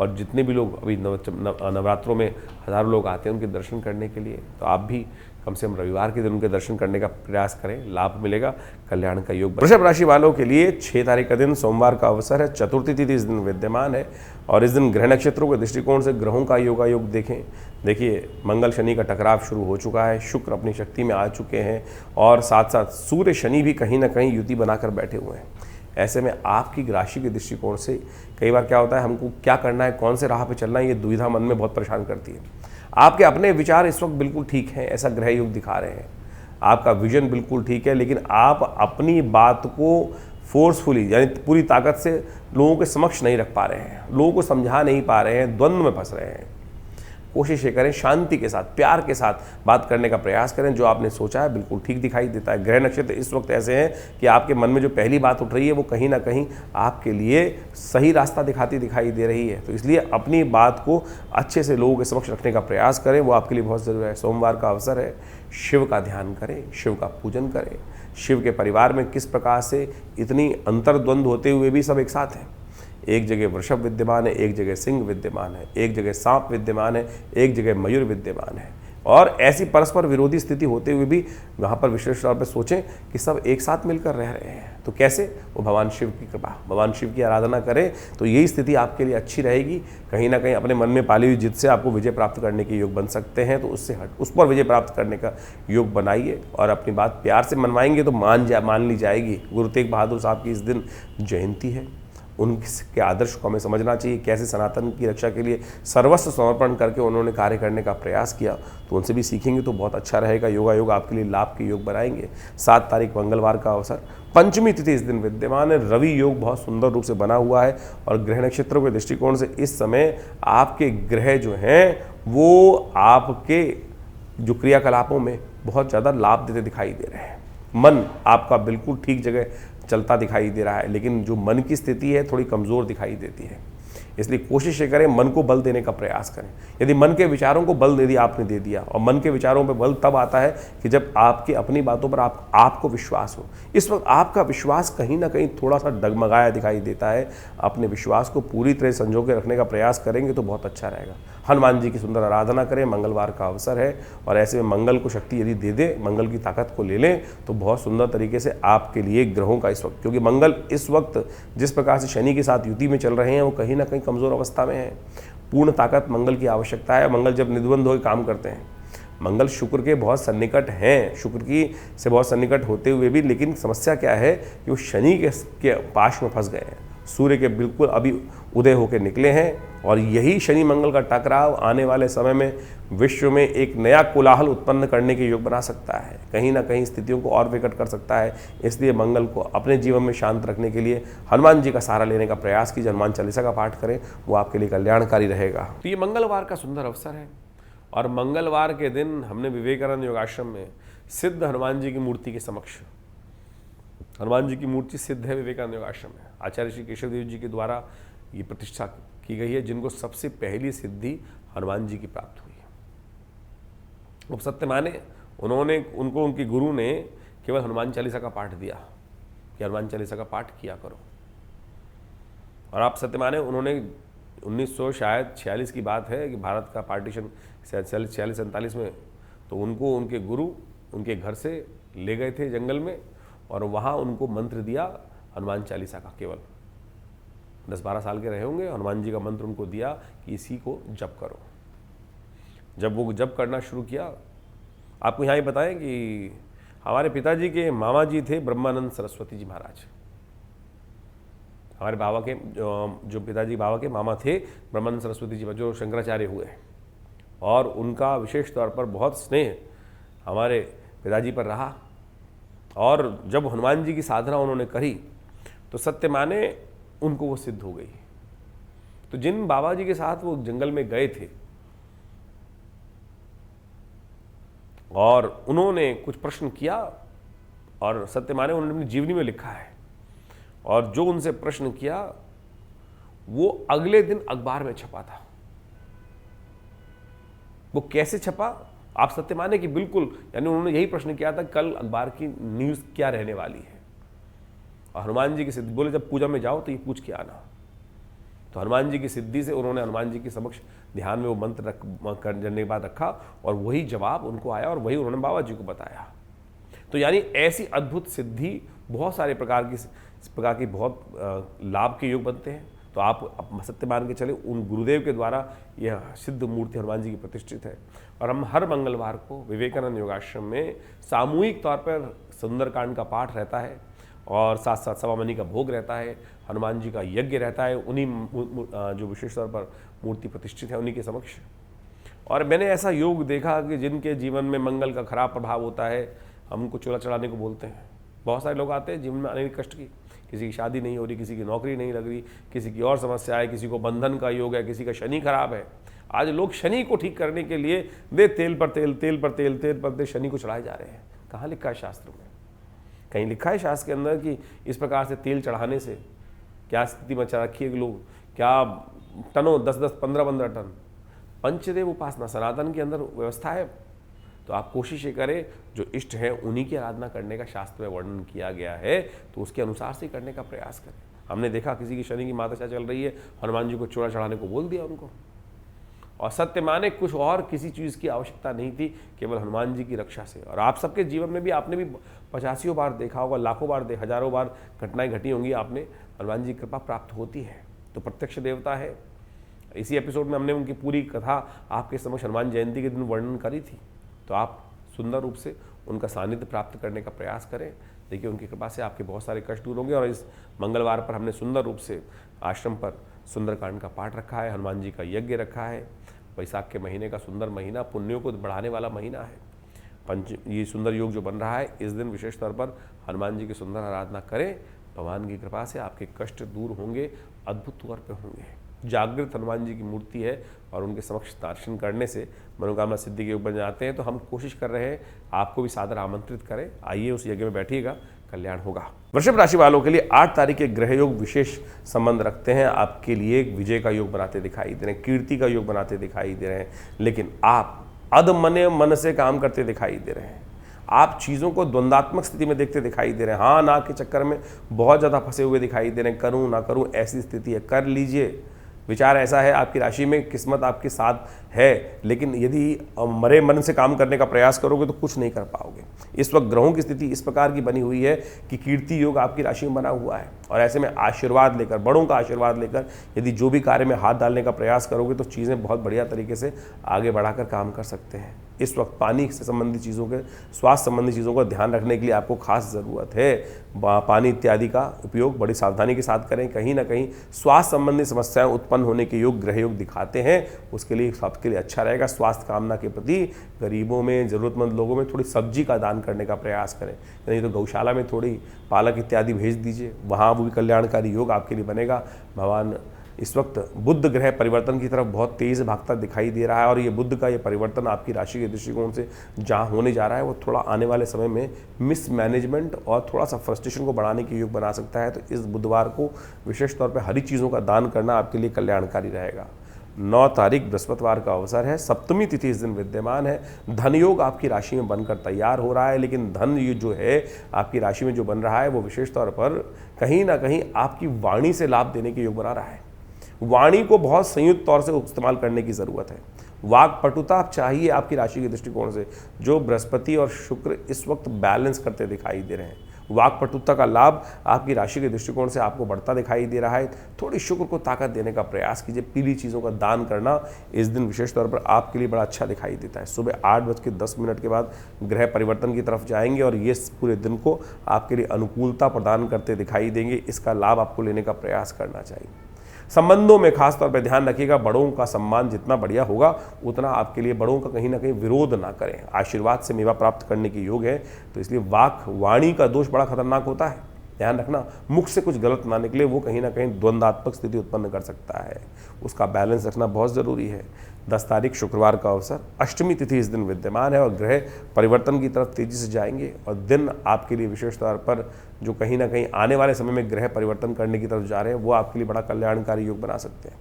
और जितने भी लोग अभी नवरात्रों में हज़ारों लोग आते हैं उनके दर्शन करने के लिए, तो आप भी कम से कम रविवार के दिन उनके दर्शन करने का प्रयास करें, लाभ मिलेगा, कल्याण का योग। वृषभ राशि वालों के लिए 6 तारीख का दिन सोमवार का अवसर है। चतुर्थी तिथि इस दिन विद्यमान है, और इस दिन ग्रह नक्षत्रों के दृष्टिकोण से ग्रहों का योगायोग देखें। देखिए, मंगल शनि का टकराव शुरू हो चुका है, शुक्र अपनी शक्ति में आ चुके हैं, और साथ साथ सूर्य शनि भी कहीं ना कहीं युति बनाकर बैठे हुए हैं। ऐसे में आपकी राशि के दृष्टिकोण से कई बार क्या होता है, हमको क्या करना है, कौन से राह पे चलना है, ये दुविधा मन में बहुत परेशान करती है। आपके अपने विचार इस वक्त बिल्कुल ठीक हैं, ऐसा ग्रह योग दिखा रहे हैं, आपका विजन बिल्कुल ठीक है, लेकिन आप अपनी बात को फोर्सफुली यानी पूरी ताकत से लोगों के समक्ष नहीं रख पा रहे हैं, लोगों को समझा नहीं पा रहे हैं, द्वंद्व में फंस रहे हैं। कोशिश ये करें शांति के साथ, प्यार के साथ बात करने का प्रयास करें। जो आपने सोचा है बिल्कुल ठीक दिखाई देता है। ग्रह नक्षत्र इस वक्त ऐसे हैं कि आपके मन में जो पहली बात उठ रही है वो कहीं ना कहीं आपके लिए सही रास्ता दिखाई दे रही है। तो इसलिए अपनी बात को अच्छे से लोगों के समक्ष रखने का प्रयास करें, वो आपके लिए बहुत ज़रूरी है। सोमवार का अवसर है, शिव का ध्यान करें, शिव का पूजन करें। शिव के परिवार में किस प्रकार से इतनी अंतर्द्वंद होते हुए भी सब एक साथ हैं। एक जगह वृषभ विद्यमान है, एक जगह सिंह विद्यमान है, एक जगह सांप विद्यमान है, एक जगह मयूर विद्यमान है। और ऐसी परस्पर विरोधी स्थिति होते हुए भी वहाँ पर विशेष तौर पर सोचें कि सब एक साथ मिलकर रह रहे हैं। तो कैसे? वो भगवान शिव की कृपा, भगवान शिव की आराधना करें तो यही स्थिति आपके लिए अच्छी रहेगी। कहीं ना कहीं अपने मन में पाली हुई जिद से आपको विजय प्राप्त करने के योग बन सकते हैं, तो उस पर विजय प्राप्त करने का योग बनाइए और अपनी बात प्यार से मनवाएंगे तो मान ली जाएगी। गुरु तेग बहादुर साहब की इस दिन जयंती है। उनके आदर्श को हमें समझना चाहिए, कैसे सनातन की रक्षा के लिए सर्वस्व समर्पण करके उन्होंने कार्य करने का प्रयास किया। तो उनसे भी सीखेंगे तो बहुत अच्छा रहेगा। योग आपके लिए लाभ के योग बनाएंगे। 7 तारीख मंगलवार का अवसर, पंचमी तिथि इस दिन विद्यमान है। रवि योग बहुत सुंदर रूप से बना हुआ है और ग्रह नक्षत्रों के दृष्टिकोण से इस समय आपके ग्रह जो हैं वो आपके जो क्रियाकलापों में बहुत ज़्यादा लाभ देते दिखाई दे रहे हैं। मन आपका बिल्कुल ठीक जगह चलता दिखाई दे रहा है, लेकिन जो मन की स्थिति है थोड़ी कमज़ोर दिखाई देती है। इसलिए कोशिश ये करें, मन को बल देने का प्रयास करें। यदि मन के विचारों को बल दे दिया आपने, दे दिया, और मन के विचारों पे बल तब आता है कि जब आपके अपनी बातों पर आपको विश्वास हो। इस वक्त आपका विश्वास कहीं ना कहीं थोड़ा सा डगमगाया दिखाई देता है। अपने विश्वास को पूरी तरह संजो के रखने का प्रयास करेंगे तो बहुत अच्छा रहेगा। हनुमान जी की सुंदर आराधना करें, मंगलवार का अवसर है और ऐसे में मंगल को शक्ति यदि दे दे, मंगल की ताकत को ले लें तो बहुत सुंदर तरीके से आपके लिए ग्रहों का इस वक्त, क्योंकि मंगल इस वक्त जिस प्रकार से शनि के साथ युति में चल रहे हैं वो कहीं ना कहीं कमज़ोर अवस्था में है। पूर्ण ताकत मंगल की आवश्यकता है। मंगल जब निद्वंद होकर काम करते हैं, मंगल शुक्र के बहुत सन्निकट हैं, शुक्र की से बहुत सन्निकट होते हुए भी, लेकिन समस्या क्या है कि वो शनि के पाश में फंस गए हैं। सूर्य के बिल्कुल अभी उदय होकर निकले हैं और यही शनि मंगल का टकराव आने वाले समय में विश्व में एक नया कोलाहल उत्पन्न करने के योग बना सकता है। कहीं ना कहीं स्थितियों को और विकट कर सकता है। इसलिए मंगल को अपने जीवन में शांत रखने के लिए हनुमान जी का सहारा लेने का प्रयास कीजिए। हनुमान चालीसा का पाठ करें, वो आपके लिए कल्याणकारी रहेगा। तो ये मंगलवार का सुंदर अवसर है और मंगलवार के दिन हमने विवेकानंद योगाश्रम में सिद्ध हनुमान जी की मूर्ति के समक्ष, हनुमान जी की मूर्ति सिद्ध है विवेकानंद योगाश्रम में, आचार्य श्री केशव देव जी के द्वारा ये प्रतिष्ठा की गई है, जिनको सबसे पहली सिद्धि हनुमान जी की प्राप्त हुई है। वो सत्य माने, उनको उनके गुरु ने केवल हनुमान चालीसा का पाठ दिया कि हनुमान चालीसा का पाठ किया करो। और आप सत्य माने, उन्होंने 1946 की बात है कि भारत का पार्टीशन 46-47 में, तो उनको उनके गुरु उनके घर से ले गए थे जंगल में और वहाँ उनको मंत्र दिया हनुमान चालीसा का। केवल 10-12 साल के रहे होंगे, हनुमान जी का मंत्र उनको दिया कि इसी को जप करो। जब वो जप करना शुरू किया, आपको यहाँ ही बताएं कि हमारे पिताजी के मामा जी थे ब्रह्मानंद सरस्वती जी महाराज। हमारे बाबा के जो पिताजी बाबा के मामा थे ब्रह्मानंद सरस्वती जी जो शंकराचार्य हुए, और उनका विशेष तौर पर बहुत स्नेह हमारे पिताजी पर रहा। और जब हनुमान जी की साधना उन्होंने करी तो सत्य माने उनको वो सिद्ध हो गई। तो जिन बाबा जी के साथ वो जंगल में गए थे और उन्होंने कुछ प्रश्न किया, और सत्य माने उन्होंने अपनी जीवनी में लिखा है, और जो उनसे प्रश्न किया वो अगले दिन अखबार में छपा था। वो कैसे छपा? आप सत्य माने कि बिल्कुल, यानी उन्होंने यही प्रश्न किया था कल अखबार की न्यूज़ क्या रहने वाली है। और हनुमान जी की सिद्धि, बोले जब पूजा में जाओ तो ये पूछ के आना। तो हनुमान जी की सिद्धि से उन्होंने हनुमान जी के समक्ष ध्यान में वो मंत्र करने के बाद रखा और वही जवाब उनको आया और वही उन्होंने बाबा जी को बताया। तो यानी ऐसी अद्भुत सिद्धि बहुत सारे प्रकार की बहुत लाभ के योग बनते हैं। तो आप सत्य मान के चले, उन गुरुदेव के द्वारा यह सिद्ध मूर्ति हनुमान जी की प्रतिष्ठित है। और हम हर मंगलवार को विवेकानंद योगाश्रम में सामूहिक तौर पर सुंदरकांड का पाठ रहता है और साथ साथ सवामनी का भोग रहता है, हनुमान जी का यज्ञ रहता है, उन्हीं जो विशेष तौर पर मूर्ति प्रतिष्ठित है उन्हीं के समक्ष। और मैंने ऐसा योग देखा कि जिनके जीवन में मंगल का खराब प्रभाव होता है, हम उनको चूल्हा चढ़ाने को बोलते हैं। बहुत सारे लोग आते हैं जीवन में अनेक कष्ट की, किसी की शादी नहीं हो रही, किसी की नौकरी नहीं लग रही, किसी की और समस्या है, किसी को बंधन का योग है, किसी का शनि खराब है। आज लोग शनि को ठीक करने के लिए वे तेल पर तेल, तेल पर तेल, तेल पर तेल शनि को चढ़ाए जा रहे हैं। कहाँ लिखा है शास्त्र में? कहीं लिखा है शास्त्र के अंदर कि इस प्रकार से तेल चढ़ाने से क्या स्थिति मचा रखी है? लोग क्या टनों 10-10, 15-15 टन पंचदेव उपासना सनातन के अंदर व्यवस्था है। तो आप कोशिश ये करें, जो इष्ट है उन्हीं की आराधना करने का शास्त्र में वर्णन किया गया है, तो उसके अनुसार से करने का प्रयास करें। हमने देखा किसी की शनि की माता चल रही है, हनुमान जी को चूड़ा चढ़ाने को बोल दिया उनको, और सत्य माने कुछ और किसी चीज़ की आवश्यकता नहीं थी, केवल हनुमान जी की रक्षा से। और आप सबके जीवन में भी आपने भी 85 बार देखा होगा, लाखों बार, हजारों बार घटनाएं घटी होंगी, आपने हनुमान जी की कृपा प्राप्त होती है, तो प्रत्यक्ष देवता है। इसी एपिसोड में हमने उनकी पूरी कथा आपके समक्ष हनुमान जयंती के दिन वर्णन करी थी, तो आप सुंदर रूप से उनका सानिध्य प्राप्त करने का प्रयास करें। देखिए उनकी कृपा से आपके बहुत सारे कष्ट दूर होंगे। और इस मंगलवार पर हमने सुंदर रूप से आश्रम पर सुंदरकांड का पाठ रखा है, हनुमान जी का यज्ञ रखा है। वैशाख के महीने का सुंदर महीना, पुण्यों को बढ़ाने वाला महीना है। ये सुंदर योग जो बन रहा है, इस दिन विशेष तौर पर हनुमान जी की सुंदर आराधना करें। भगवान की कृपा से आपके कष्ट दूर होंगे, अद्भुत तौर पर होंगे। जागृत हनुमान जी की मूर्ति है और उनके समक्ष दर्शन करने से मनोकामना सिद्धि के योग बन जाते हैं। तो हम कोशिश कर रहे हैं आपको भी सादर आमंत्रित करें, आइए उस यज्ञ में बैठिएगा, कल्याण होगा। वृषभ राशि वालों के लिए 8 तारीख के ग्रह योग विशेष संबंध रखते हैं। आपके लिए एक विजय का योग बनाते दिखाई दे रहे हैं, कीर्ति का योग बनाते दिखाई दे रहे हैं, लेकिन आप अधमने मन से काम करते दिखाई दे रहे हैं। आप चीज़ों को द्वंद्वात्मक स्थिति में देखते दिखाई दे रहे हैं, हाँ ना के चक्कर में बहुत ज़्यादा फंसे हुए दिखाई दे रहे हैं। करूँ ना करूँ ऐसी स्थिति है, कर लीजिए। विचार ऐसा है, आपकी राशि में किस्मत आपके साथ है, लेकिन यदि मरे मन से काम करने का प्रयास करोगे तो कुछ नहीं कर पाओगे। इस वक्त ग्रहों की स्थिति इस प्रकार की बनी हुई है कि कीर्ति योग आपकी राशि में बना हुआ है, और ऐसे में आशीर्वाद लेकर, बड़ों का आशीर्वाद लेकर यदि जो भी कार्य में हाथ डालने का प्रयास करोगे तो चीज़ें बहुत बढ़िया तरीके से आगे बढ़ाकर काम कर सकते हैं। इस वक्त पानी से संबंधित चीज़ों के, स्वास्थ्य संबंधी चीज़ों का ध्यान रखने के लिए आपको खास ज़रूरत है। पानी इत्यादि का उपयोग बड़ी सावधानी के साथ करें। कहीं ना कहीं स्वास्थ्य संबंधी समस्याएं उत्पन्न होने के योग ग्रह योग दिखाते हैं, उसके लिए सबके लिए अच्छा रहेगा। स्वास्थ्य कामना के प्रति गरीबों में, ज़रूरतमंद लोगों में थोड़ी सब्जी का दान करने का प्रयास करें, नहीं तो गौशाला में थोड़ी पालक इत्यादि भेज दीजिए, वहाँ वो भी कल्याणकारी योग आपके लिए बनेगा। भगवान इस वक्त बुध ग्रह परिवर्तन की तरफ बहुत तेज़ भागता दिखाई दे रहा है, और ये बुध का ये परिवर्तन आपकी राशि के दृष्टिकोण से जहाँ होने जा रहा है, वो थोड़ा आने वाले समय में मिसमैनेजमेंट और थोड़ा सा फ्रस्ट्रेशन को बढ़ाने के योग बना सकता है। तो इस बुधवार को विशेष तौर पर हरी चीज़ों का दान करना आपके लिए कल्याणकारी रहेगा। 9 तारीख बृहस्पतिवार का अवसर है, सप्तमी तिथि इस दिन विद्यमान है। धन योग आपकी राशि में बनकर तैयार हो रहा है, लेकिन धन ये जो है आपकी राशि में जो बन रहा है वो विशेष तौर पर कहीं ना कहीं आपकी वाणी से लाभ देने के योग बना रहा है। वाणी को बहुत संयुक्त तौर से इस्तेमाल करने की ज़रूरत है। वाक पटुता चाहिए आपकी राशि के दृष्टिकोण से, जो बृहस्पति और शुक्र इस वक्त बैलेंस करते दिखाई दे रहे हैं। वाक पटुता का लाभ आपकी राशि के दृष्टिकोण से आपको बढ़ता दिखाई दे रहा है। थोड़ी शुक्र को ताकत देने का प्रयास कीजिए। पीली चीज़ों का दान करना इस दिन विशेष तौर पर आपके लिए बड़ा अच्छा दिखाई देता है। सुबह 8:10 के बाद ग्रह परिवर्तन की तरफ जाएंगे और ये पूरे दिन को आपके लिए अनुकूलता प्रदान करते दिखाई देंगे। इसका लाभ आपको लेने का प्रयास करना चाहिए। संबंधों में खास तौर पर ध्यान रखिएगा, बड़ों का सम्मान जितना बढ़िया होगा उतना आपके लिए बड़ों का कहीं ना कहीं विरोध ना करें। आशीर्वाद से मेवा प्राप्त करने के योग है, तो इसलिए वाणी का दोष बड़ा खतरनाक होता है। ध्यान रखना, मुख से कुछ गलत ना निकले, वो कहीं ना कहीं द्वंद्वात्मक स्थिति उत्पन्न कर सकता है। उसका बैलेंस रखना बहुत ज़रूरी है। 10 तारीख शुक्रवार का अवसर, अष्टमी तिथि इस दिन विद्यमान है और ग्रह परिवर्तन की तरफ तेजी से जाएंगे, और दिन आपके लिए विशेष तौर पर जो कहीं ना कहीं आने वाले समय में ग्रह परिवर्तन करने की तरफ जा रहे हैं वो आपके लिए बड़ा कल्याणकारी योग बना सकते हैं।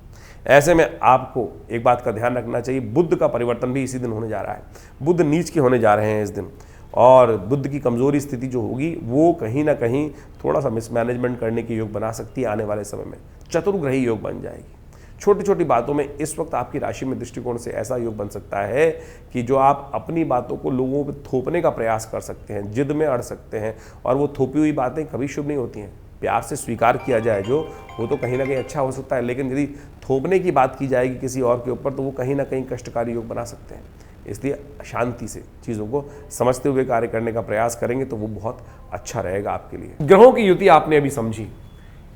ऐसे में आपको एक बात का ध्यान रखना चाहिए, बुध का परिवर्तन भी इसी दिन होने जा रहा है। बुध नीच के होने जा रहे हैं इस दिन, और बुध की कमजोरी स्थिति जो होगी वो कहीं ना कहीं थोड़ा सा मिसमैनेजमेंट करने के योग बना सकती है। आने वाले समय में चतुर्ग्रही योग बन जाएगी। छोटी छोटी बातों में इस वक्त आपकी राशि में दृष्टिकोण से ऐसा योग बन सकता है कि जो आप अपनी बातों को लोगों पर थोपने का प्रयास कर सकते हैं, जिद में अड़ सकते हैं, और वो थोपी हुई बातें कभी शुभ नहीं होती हैं। प्यार से स्वीकार किया जाए जो, वो तो कहीं ना कहीं अच्छा हो सकता है, लेकिन यदि थोपने की बात की जाएगी किसी और के ऊपर तो वो कहीं ना कहीं कष्टकारी योग बना सकते हैं। इसलिए शांति से चीज़ों को समझते हुए कार्य करने का प्रयास करेंगे तो वो बहुत अच्छा रहेगा आपके लिए। ग्रहों की युति आपने अभी समझी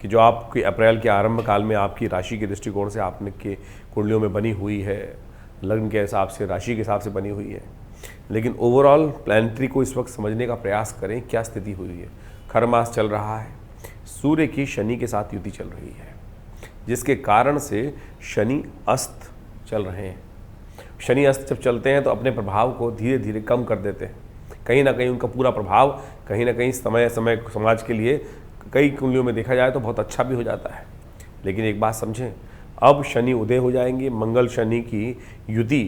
कि जो आपकी अप्रैल के आरंभ काल में आपकी राशि के दृष्टिकोण से आपने के कुंडलियों में बनी हुई है, लग्न के हिसाब से, राशि के हिसाब से बनी हुई है। लेकिन ओवरऑल प्लैनेटरी को इस वक्त समझने का प्रयास करें, क्या स्थिति हुई है। खर मास चल रहा है, सूर्य की शनि के साथ युति चल रही है, जिसके कारण से शनि अस्त चल रहे हैं। शनि अस्त जब चलते हैं तो अपने प्रभाव को धीरे धीरे कम कर देते हैं। कहीं ना कहीं उनका पूरा प्रभाव कहीं ना कहीं समय समाज के लिए कई कुंडलियों में देखा जाए तो बहुत अच्छा भी हो जाता है। लेकिन एक बात समझें, अब शनि उदय हो जाएंगे, मंगल शनि की युति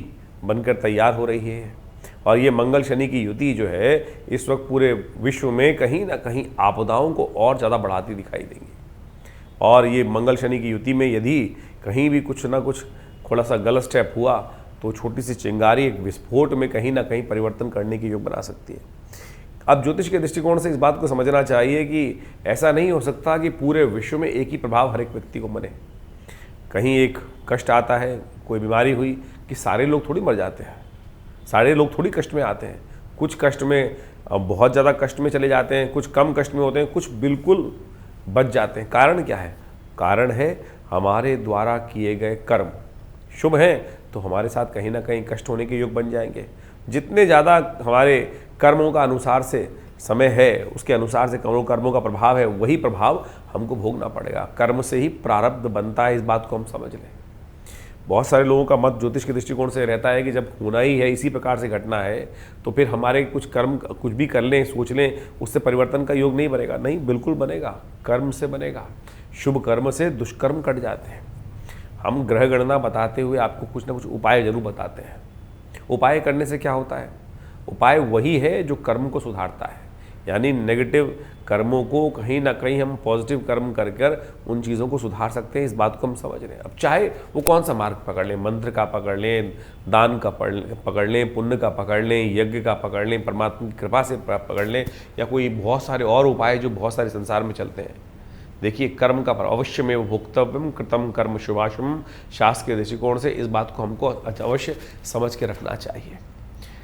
बनकर तैयार हो रही है। और ये मंगल शनि की युति जो है इस वक्त पूरे विश्व में कहीं ना कहीं आपदाओं को और ज़्यादा बढ़ाती दिखाई देंगी। और ये मंगल शनि की युति में यदि कहीं भी कुछ ना कुछ थोड़ा सा गलत स्टेप हुआ तो छोटी सी चिंगारी एक विस्फोट में कहीं ना कहीं परिवर्तन करने की योग बना सकती है। अब ज्योतिष के दृष्टिकोण से इस बात को समझना चाहिए कि ऐसा नहीं हो सकता कि पूरे विश्व में एक ही प्रभाव हर एक व्यक्ति को बने। कहीं एक कष्ट आता है, कोई बीमारी हुई, कि सारे लोग थोड़ी मर जाते हैं, सारे लोग थोड़ी कष्ट में आते हैं। कुछ कष्ट में बहुत ज़्यादा कष्ट में चले जाते हैं, कुछ कम कष्ट में होते हैं, कुछ बिल्कुल बच जाते हैं। कारण क्या है? कारण है हमारे द्वारा किए गए कर्म शुभ हैं तो हमारे साथ कहीं ना कहीं कष्ट होने के योग बन जाएंगे। जितने ज़्यादा हमारे कर्मों का अनुसार से समय है, उसके अनुसार से कर्मों का प्रभाव है, वही प्रभाव हमको भोगना पड़ेगा। कर्म से ही प्रारब्ध बनता है, इस बात को हम समझ लें। बहुत सारे लोगों का मत ज्योतिष के दृष्टिकोण से रहता है कि जब होना ही है, इसी प्रकार से घटना है, तो फिर हमारे कुछ कर्म कुछ भी कर लें, सोच लें, उससे परिवर्तन का योग नहीं बनेगा। नहीं, बिल्कुल बनेगा, कर्म से बनेगा। शुभ कर्म से दुष्कर्म कट जाते हैं। हम ग्रह गणना बताते हुए आपको कुछ ना कुछ उपाय जरूर बताते हैं। उपाय करने से क्या होता है? उपाय वही है जो कर्म को सुधारता है, यानी नेगेटिव कर्मों को कहीं ना कहीं हम पॉजिटिव कर्म कर कर उन चीज़ों को सुधार सकते हैं। इस बात को हम समझ रहे हैं। अब चाहे वो कौन सा मार्ग पकड़ लें, मंत्र का पकड़ लें, दान का पकड़ लें, पुण्य का पकड़ लें, यज्ञ का पकड़ लें, परमात्मा की कृपा से पकड़ लें, या कोई बहुत सारे और उपाय जो बहुत सारे संसार में चलते हैं। देखिए, कर्म का अवश्य में भोक्तव्यम कृतम कर्म शुभाशुभम, शास्त्र के दृष्टिकोण से इस बात को हमको अवश्य समझ के रखना चाहिए।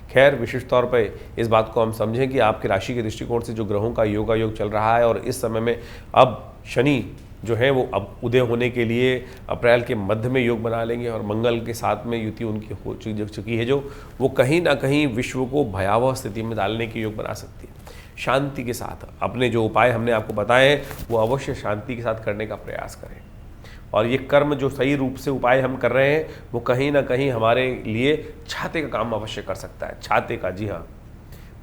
खैर, विशेष तौर पे इस बात को हम समझें कि आपकी राशि के दृष्टिकोण से जो ग्रहों का योगायोग चल रहा है, और इस समय में अब शनि जो है वो अब उदय होने के लिए अप्रैल के मध्य में योग बना लेंगे, और मंगल के साथ में युति उनकी हो चुकी है, जो वो कहीं ना कहीं विश्व को भयावह स्थिति में डालने के योग बना सकती है। शांति के साथ अपने जो उपाय हमने आपको बताए हैं वो अवश्य शांति के साथ करने का प्रयास करें। और ये कर्म जो सही रूप से उपाय हम कर रहे हैं वो कहीं ना कहीं हमारे लिए छाते का काम अवश्य कर सकता है। छाते का, जी हाँ,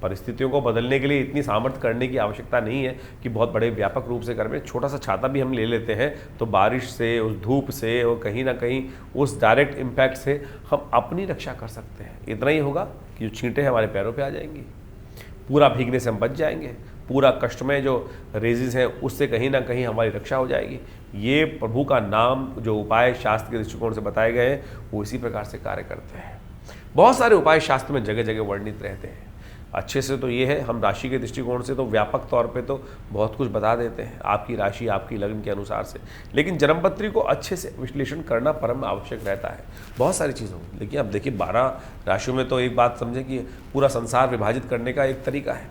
परिस्थितियों को बदलने के लिए इतनी सामर्थ्य करने की आवश्यकता नहीं है कि बहुत बड़े व्यापक रूप से करें। छोटा सा छाता भी हम ले लेते हैं तो बारिश से, उस धूप से और कहीं ना कहीं उस डायरेक्ट इम्पैक्ट से हम अपनी रक्षा कर सकते हैं। इतना ही होगा कि जो छींटे हमारे पैरों पे आ जाएंगी, पूरा भीगने से हम बच जाएंगे, पूरा कष्ट में जो रेजिस हैं उससे कहीं ना कहीं हमारी रक्षा हो जाएगी। ये प्रभु का नाम, जो उपाय शास्त्र के दृष्टिकोण से बताए गए हैं वो इसी प्रकार से कार्य करते हैं। बहुत सारे उपाय शास्त्र में जगह जगह वर्णित रहते हैं। अच्छे से तो ये है, हम राशि के दृष्टिकोण से तो व्यापक तौर पे तो बहुत कुछ बता देते हैं, आपकी राशि आपकी लग्न के अनुसार से, लेकिन जन्मपत्री को अच्छे से विश्लेषण करना परम आवश्यक रहता है बहुत सारी चीज़ों में। लेकिन अब देखिए, 12 राशियों में तो एक बात समझें कि पूरा संसार विभाजित करने का एक तरीका है।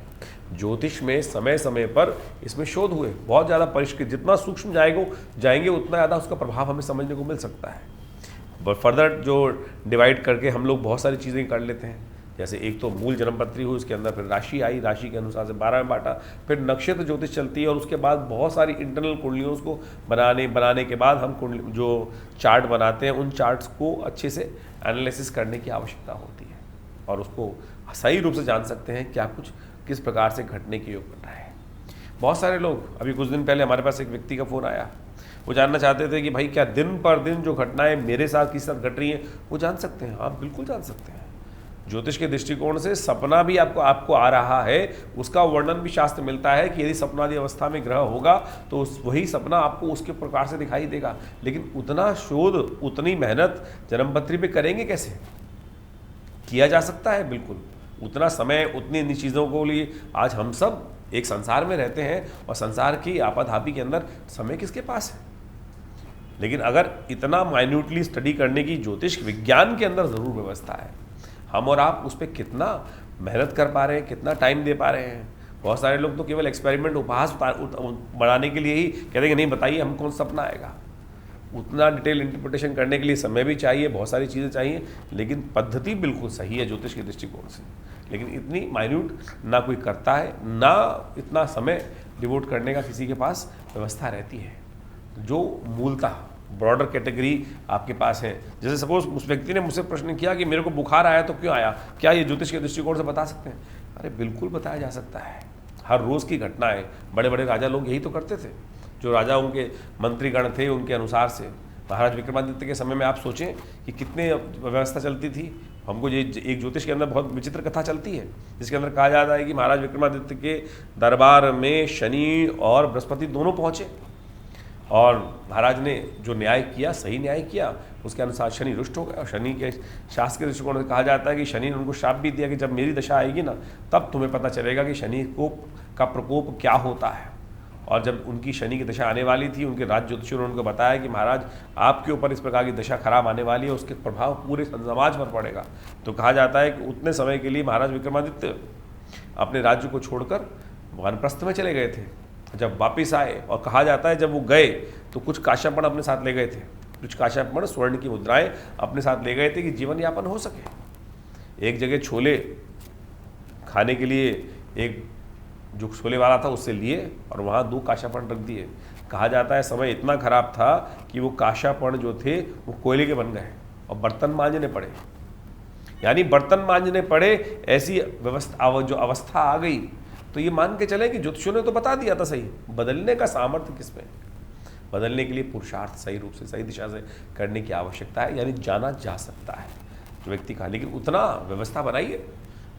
ज्योतिष में समय समय पर इसमें शोध हुए, बहुत ज़्यादा परिष्कृत, जितना सूक्ष्म जाएंगे उतना ज़्यादा उसका प्रभाव हमें समझने को मिल सकता है। फर्दर जो डिवाइड करके हम लोग बहुत सारी चीज़ें कर लेते हैं। जैसे एक तो मूल जन्मपत्री हुई, उसके अंदर फिर राशि आई, राशि के अनुसार से 12 में बांटा, फिर नक्षत्र ज्योतिष चलती है, और उसके बाद बहुत सारी इंटरनल कुंडलियों को बनाने के बाद हम जो चार्ट बनाते हैं उन चार्ट्स को अच्छे से एनालिसिस करने की आवश्यकता होती है, और उसको सही रूप से जान सकते हैं क्या कुछ किस प्रकार से घटने की योग बन रहा है। बहुत सारे लोग, अभी कुछ दिन पहले हमारे पास एक व्यक्ति का फ़ोन आया, वो जानना चाहते थे कि भाई क्या दिन पर दिन जो घटनाएं मेरे साथ किस साथ घट रही हैं वो जान सकते हैं। आप बिल्कुल जान सकते हैं। ज्योतिष के दृष्टिकोण से सपना भी आपको आ रहा है, उसका वर्णन भी शास्त्र मिलता है कि यदि सपनादि अवस्था में ग्रह होगा तो वही सपना आपको उसके प्रकार से दिखाई देगा। लेकिन उतना शोध, उतनी मेहनत जन्मपत्री पे करेंगे कैसे? किया जा सकता है बिल्कुल, उतना समय, उतनी इन चीज़ों को लिए आज हम सब एक संसार में रहते हैं, और संसार की आपाधापी के अंदर समय किसके पास है? लेकिन अगर इतना माइन्यूटली स्टडी करने की ज्योतिष विज्ञान के अंदर ज़रूर व्यवस्था है। हम और आप उस पर कितना मेहनत कर पा रहे हैं, कितना टाइम दे पा रहे हैं। बहुत सारे लोग तो केवल एक्सपेरिमेंट, उपहास बढ़ाने के लिए ही कहते हैं, नहीं बताइए हम कौन सपना आएगा। उतना डिटेल इंटरप्रिटेशन करने के लिए समय भी चाहिए, बहुत सारी चीज़ें चाहिए, लेकिन पद्धति बिल्कुल सही है ज्योतिष के दृष्टिकोण से। लेकिन इतनी माइन्यूट ना कोई करता है, ना इतना समय डिवोट करने का किसी के पास व्यवस्था रहती है। जो मूलतः ब्रॉडर कैटेगरी आपके पास है, जैसे सपोज उस व्यक्ति ने मुझसे प्रश्न किया कि मेरे को बुखार आया तो क्यों आया, क्या ये ज्योतिष के दृष्टिकोण से बता सकते हैं? अरे बिल्कुल बताया जा सकता है। हर रोज़ की घटना है। बड़े बड़े राजा लोग यही तो करते थे। जो राजाओं के मंत्रीगण थे उनके अनुसार से महाराज विक्रमादित्य के समय में आप सोचें कि कितने व्यवस्था चलती थी। हमको ये एक ज्योतिष के अंदर बहुत विचित्र कथा चलती है, जिसके अंदर कहा जाता है कि महाराज विक्रमादित्य के दरबार में शनि और बृहस्पति दोनों पहुँचे और महाराज ने जो न्याय किया, सही न्याय किया, उसके अनुसार शनि रुष्ट हो गया। और शनि के शास्त्र के दृष्टिकोण से कहा जाता है कि शनि ने उनको श्राप भी दिया कि जब मेरी दशा आएगी ना, तब तुम्हें पता चलेगा कि शनि का प्रकोप क्या होता है। और जब उनकी शनि की दशा आने वाली थी, उनके राज ज्योतिषियों ने उनको बताया कि महाराज आपके ऊपर इस प्रकार की दशा खराब आने वाली है, उसके प्रभाव पूरे समाज पर पड़ेगा। तो कहा जाता है कि उतने समय के लिए महाराज विक्रमादित्य अपने राज्य को छोड़कर वानप्रस्थ में चले गए थे। जब वापस आए और कहा जाता है जब वो गए तो कुछ काश्यापण अपने साथ ले गए थे, कुछ काश्यापण स्वर्ण की मुद्राएं अपने साथ ले गए थे कि जीवन यापन हो सके। एक जगह छोले खाने के लिए एक जो छोले वाला था उससे लिए और वहाँ 2 काश्यापण रख दिए। कहा जाता है समय इतना खराब था कि वो काश्यापण जो थे वो कोयले के बन गए और बर्तन मांजने पड़े, यानी बर्तन मांजने पड़े। ऐसी व्यवस्था जो अवस्था आ गई, तो ये मान के चले कि ज्योतिषियों ने तो बता दिया था सही, बदलने का सामर्थ्य किसमें? बदलने के लिए पुरुषार्थ सही रूप से सही दिशा से करने की आवश्यकता है, यानी जाना जा सकता है जो व्यक्ति का। लेकिन उतना व्यवस्था बनाइए,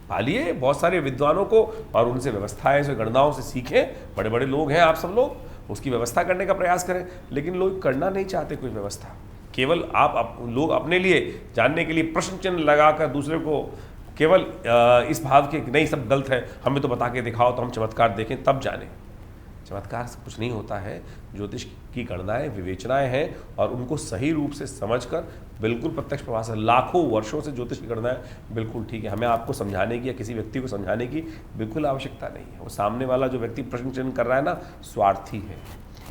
पालिए बहुत सारे विद्वानों को और उनसे व्यवस्थाएं से गणनाओं से सीखें। बड़े बड़े लोग हैं आप सब लोग, उसकी व्यवस्था करने का प्रयास करें। लेकिन लोग करना नहीं चाहते कोई व्यवस्था, केवल लोग अपने लिए जानने के लिए प्रश्न चिन्ह लगाकर दूसरे को केवल इस भाव के नहीं सब गलत है, हमें तो बता के दिखाओ तो हम चमत्कार देखें तब जाने। चमत्कार से कुछ नहीं होता है। ज्योतिष की गणनाएं विवेचनाएं हैं और उनको सही रूप से समझकर बिल्कुल प्रत्यक्ष प्रभाव से लाखों वर्षों से ज्योतिष की गणनाएं बिल्कुल ठीक है। हमें आपको समझाने की या किसी व्यक्ति को समझाने की बिल्कुल आवश्यकता नहीं है। वो सामने वाला जो व्यक्ति प्रश्न चिन्ह कर रहा है ना, स्वार्थी है,